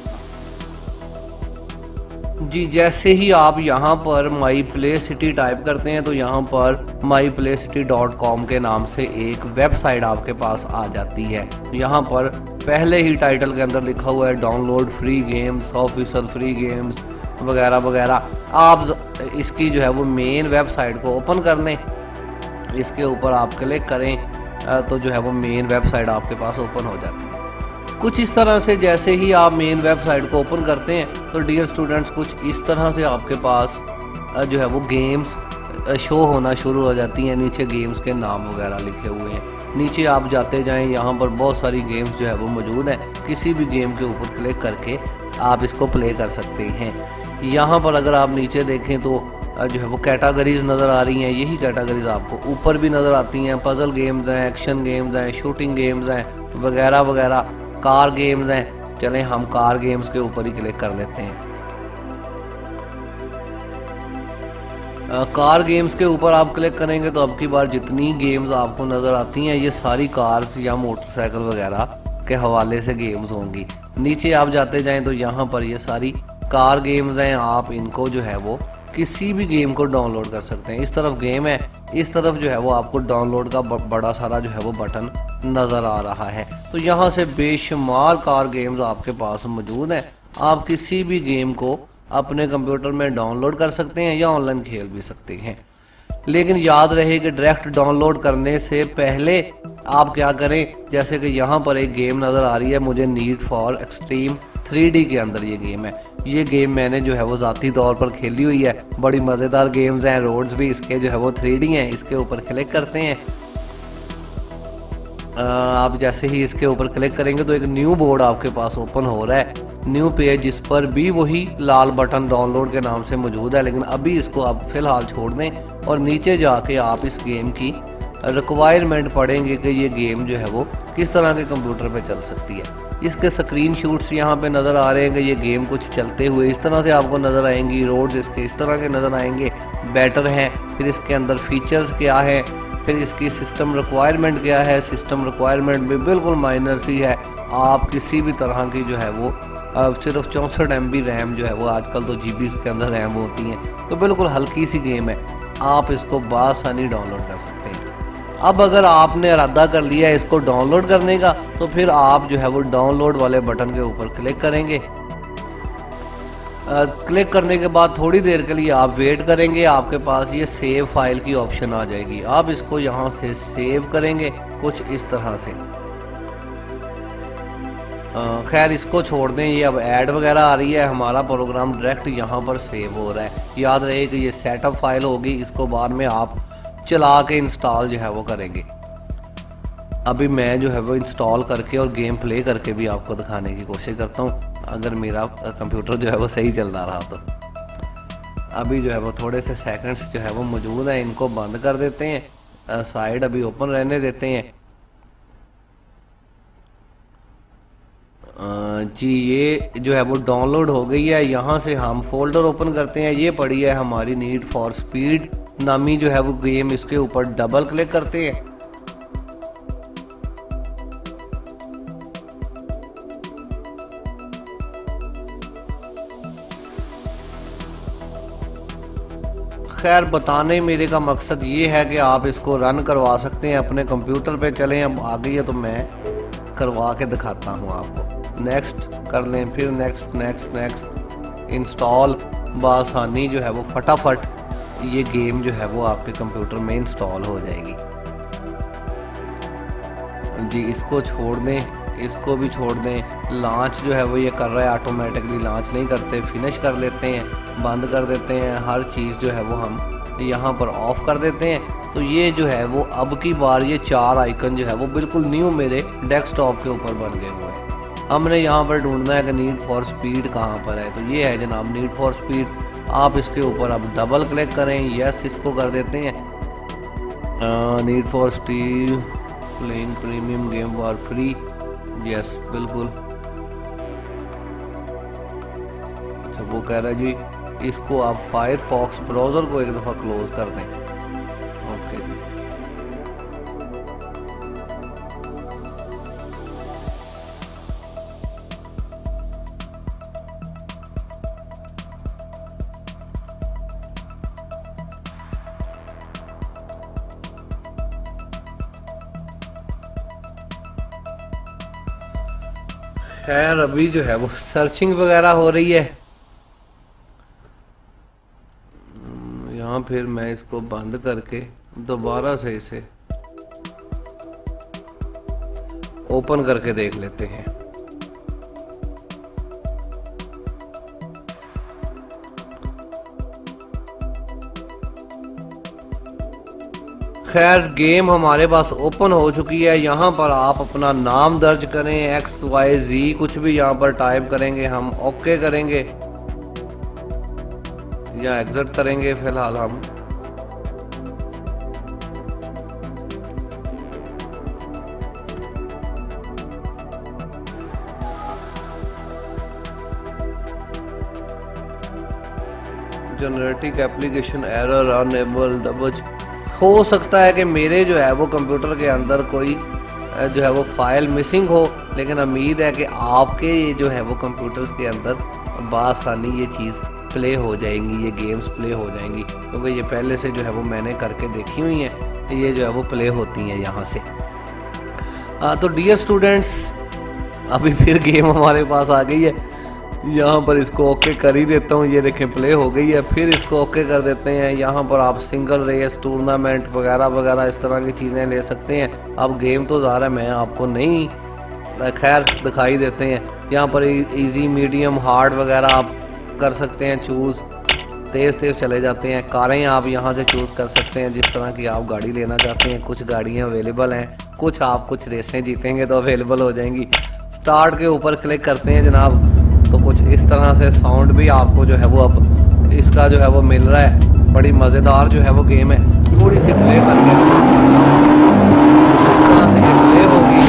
जी, जैसे ही आप यहाँ पर माई प्ले सिटी टाइप करते हैं तो यहाँ पर myplaycity.com के नाम से एक वेबसाइट आपके पास आ जाती है। यहाँ पर पहले ही टाइटल के अंदर लिखा हुआ है download free games, official free games वगैरह वगैरह। आप इसकी जो है वो मेन वेबसाइट को ओपन कर लें, इसके ऊपर आप क्लिक करें तो जो है वो मेन वेबसाइट आपके पास ओपन हो जाती है। कुछ इस तरह से जैसे ही आप मेन वेबसाइट को ओपन करते हैं तो डियर स्टूडेंट्स कुछ इस तरह से आपके पास जो है वो गेम्स शो होना शुरू हो जाती हैं। नीचे गेम्स के नाम वगैरह लिखे हुए हैं। नीचे आप जाते जाएं, यहाँ पर बहुत सारी गेम्स जो है वो मौजूद हैं। किसी भी गेम के ऊपर क्लिक करके आप इसको प्ले कर सकते हैं। यहाँ पर अगर आप नीचे देखें तो जो है वो कैटेगरीज नज़र आ रही हैं। यही कैटेगरीज आपको ऊपर भी नज़र आती हैं। पजल गेम्स हैं, एक्शन गेम्स हैं, शूटिंग गेम्स हैं वगैरह वगैरह, कार गेम्स हैं। चलें हम कार गेम्स के ऊपर ही क्लिक कर लेते हैं। कार गेम्स के ऊपर आप क्लिक करेंगे तो अब की बार जितनी गेम्स आपको नज़र आती हैं ये सारी कार्स या मोटरसाइकिल वगैरह के हवाले से गेम्स होंगी। नीचे आप जाते जाएं तो यहाँ पर ये सारी कार गेम्स हैं। आप इनको जो है वो किसी भी गेम को डाउनलोड कर सकते हैं। इस तरफ गेम है, इस तरफ जो है वो आपको डाउनलोड का बड़ा सारा जो है वो बटन नज़र आ रहा है। तो यहाँ से बेशुमार कार गेम्स आपके पास मौजूद हैं। आप किसी भी गेम को अपने कंप्यूटर में डाउनलोड कर सकते हैं या ऑनलाइन खेल भी सकते हैं। लेकिन याद रहे कि डायरेक्ट डाउनलोड करने से पहले आप क्या करें, जैसे कि यहाँ पर एक गेम नज़र आ रही है मुझे, नीड फॉर एक्सट्रीम 3D के अंदर ये गेम है। ये गेम मैंने जो है वो ज़ाती तौर पर खेली हुई है। बड़ी मज़ेदार गेम्स हैं। रोड्स भी इसके जो है वो 3D हैं। इसके ऊपर क्लिक करते हैं। आप जैसे ही इसके ऊपर क्लिक करेंगे तो एक न्यू बोर्ड आपके पास ओपन हो रहा है, न्यू पेज, जिस पर भी वही लाल बटन डाउनलोड के नाम से मौजूद है। लेकिन अभी इसको आप फ़िलहाल छोड़ दें और नीचे जाके आप इस गेम की रिक्वायरमेंट पढ़ेंगे कि ये गेम जो है वो किस तरह के कंप्यूटर पे चल सकती है। इसके स्क्रीन शॉट्स यहाँ पे नज़र आ रहे हैं कि ये गेम कुछ चलते हुए इस तरह से आपको नज़र आएंगी। रोड्स इसके इस तरह के नज़र आएंगे, बेटर हैं। फिर इसके अंदर फीचर्स क्या है, फिर इसकी सिस्टम रिक्वायरमेंट क्या है। सिस्टम रिक्वायरमेंट भी बिल्कुल माइनर सी है। आप किसी भी तरह की जो है वो सिर्फ 64 MB रैम जो है वो, आजकल तो GB के अंदर रैम होती हैं, तो बिल्कुल हल्की सी गेम है। आप इसको बआसानी डाउनलोड कर सकते हैं। अब अगर आपने इरादा कर लिया है इसको डाउनलोड करने का तो फिर आप जो है वो डाउनलोड वाले बटन के ऊपर क्लिक करेंगे। क्लिक करने के बाद थोड़ी देर के लिए आप वेट करेंगे। आपके पास ये सेव फाइल की ऑप्शन आ जाएगी। आप इसको यहाँ से सेव करेंगे कुछ इस तरह से। खैर इसको छोड़ दें, ये अब ऐड वगैरह आ रही है। हमारा प्रोग्राम डायरेक्ट यहाँ पर सेव हो रहा है। याद रहे कि ये सेटअप फाइल होगी, इसको बाद में आप चला के इंस्टॉल जो है वो करेंगे। अभी मैं जो है वो इंस्टॉल करके और गेम प्ले करके भी आपको दिखाने की कोशिश करता हूँ, अगर मेरा कंप्यूटर जो है वो सही चल रहा तो। अभी जो है वो थोड़े से सेकंड्स जो है वो मौजूद हैं, इनको बंद कर देते हैं। साइड अभी ओपन रहने देते हैं। जी ये जो है वो डाउनलोड हो गई है। यहाँ से हम फोल्डर ओपन करते हैं। ये पड़ी है हमारी नीड फॉर स्पीड नामी जो है वो गेम। इसके ऊपर डबल क्लिक करते हैं। खैर बताने मेरे का मकसद ये है कि आप इसको रन करवा सकते हैं अपने कंप्यूटर पे। चलें अब आ गई है तो मैं करवा के दिखाता हूँ आपको। नेक्स्ट कर लें, फिर नेक्स्ट नेक्स्ट नेक्स्ट इंस्टॉल। बआसानी जो है वो फटाफट ये गेम जो है वो आपके कंप्यूटर में इंस्टॉल हो जाएगी। जी इसको छोड़ दें, इसको भी छोड़ दें। लॉन्च जो है वो ये कर रहा है, ऑटोमेटिकली लॉन्च नहीं करते। फिनिश कर लेते हैं, बंद कर देते हैं। हर चीज़ जो है वो हम यहाँ पर ऑफ कर देते हैं। तो ये जो है वो अब की बार ये 4 आइकन जो है वो बिल्कुल न्यू मेरे डेस्कटॉप के ऊपर बन गए हुए हैं। हमने यहाँ पर ढूंढना है कि नीड फॉर स्पीड कहाँ पर है। तो ये है जनाब नीड फॉर स्पीड। आप इसके ऊपर अब डबल क्लिक करें, यस इसको कर देते हैं। Need for speed playing premium game for free, yes बिल्कुल। अच्छा वो कह रहा है जी इसको आप फायरफॉक्स ब्राउज़र को एक दफ़ा क्लोज कर दें। ओके जी खैर अभी जो है वो सर्चिंग वगैरह हो रही है। यहाँ फिर मैं इसको बंद करके दोबारा से इसे ओपन करके देख लेते हैं। खैर गेम हमारे पास ओपन हो चुकी है। यहाँ पर आप अपना नाम दर्ज करें, XYZ कुछ भी यहाँ पर टाइप करेंगे, हम ओके करेंगे या एग्जिट करेंगे। फिलहाल हम generating application error enable double. हो सकता है कि मेरे जो है वो कंप्यूटर के अंदर कोई जो है वो फाइल मिसिंग हो, लेकिन उम्मीद है कि आपके ये जो है वो कंप्यूटर्स के अंदर बासानी ये चीज़ प्ले हो जाएंगी, ये गेम्स प्ले हो जाएंगी, क्योंकि ये पहले से जो है वो मैंने करके देखी हुई हैं, ये जो है वो प्ले होती हैं यहाँ से। तो डियर स्टूडेंट्स, अभी फिर गेम हमारे पास आ गई है। यहाँ पर इसको ओके कर ही देता हूँ, ये देखें प्ले हो गई है। फिर इसको ओके कर देते हैं। यहाँ पर आप सिंगल रेस, टूर्नामेंट वगैरह वगैरह इस तरह की चीज़ें ले सकते हैं। अब गेम तो ज़्यादा मैं आपको नहीं, खैर दिखाई देते हैं। यहाँ पर इजी, मीडियम, हार्ड वगैरह आप कर सकते हैं चूज़। तेज़ चले जाते हैं। कारें आप यहाँ से चूज़ कर सकते हैं जिस तरह की आप गाड़ी लेना चाहते हैं। कुछ गाड़ियाँ अवेलेबल हैं, कुछ रेसें जीतेंगे तो अवेलेबल हो जाएंगी। स्टार्ट के ऊपर क्लिक करते हैं जनाब, तो कुछ इस तरह से साउंड भी आपको जो है वो अब इसका जो है वो मिल रहा है। बड़ी मज़ेदार जो है वो गेम है। थोड़ी सी प्ले करके इस तरह से ये प्ले होगी,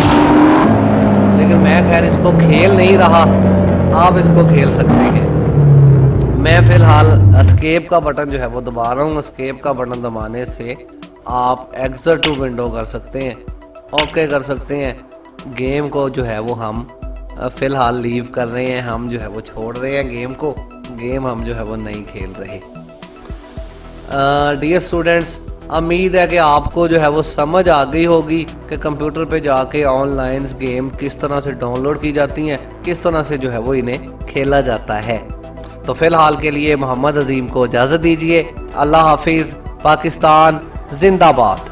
लेकिन मैं खैर इसको खेल नहीं रहा, आप इसको खेल सकते हैं। मैं फ़िलहाल एस्केप का बटन जो है वो दबा रहा हूँ। एस्केप का बटन दबाने से आप एग्जिट टू विंडो कर सकते हैं, ओके कर सकते हैं। गेम को जो है वो हम फ़िलहाल लीव कर रहे हैं, हम जो है वो छोड़ रहे हैं गेम को। गेम हम जो है वो नहीं खेल रहे। डियर स्टूडेंट्स, उम्मीद है कि आपको जो है वो समझ आ गई होगी कि कंप्यूटर पे जाके ऑनलाइन गेम किस तरह से डाउनलोड की जाती हैं, किस तरह से जो है वो इन्हें खेला जाता है। तो फ़िलहाल के लिए मोहम्मद अजीम को इजाज़त दीजिए। अल्लाह हाफिज़। पाकिस्तान जिंदाबाद।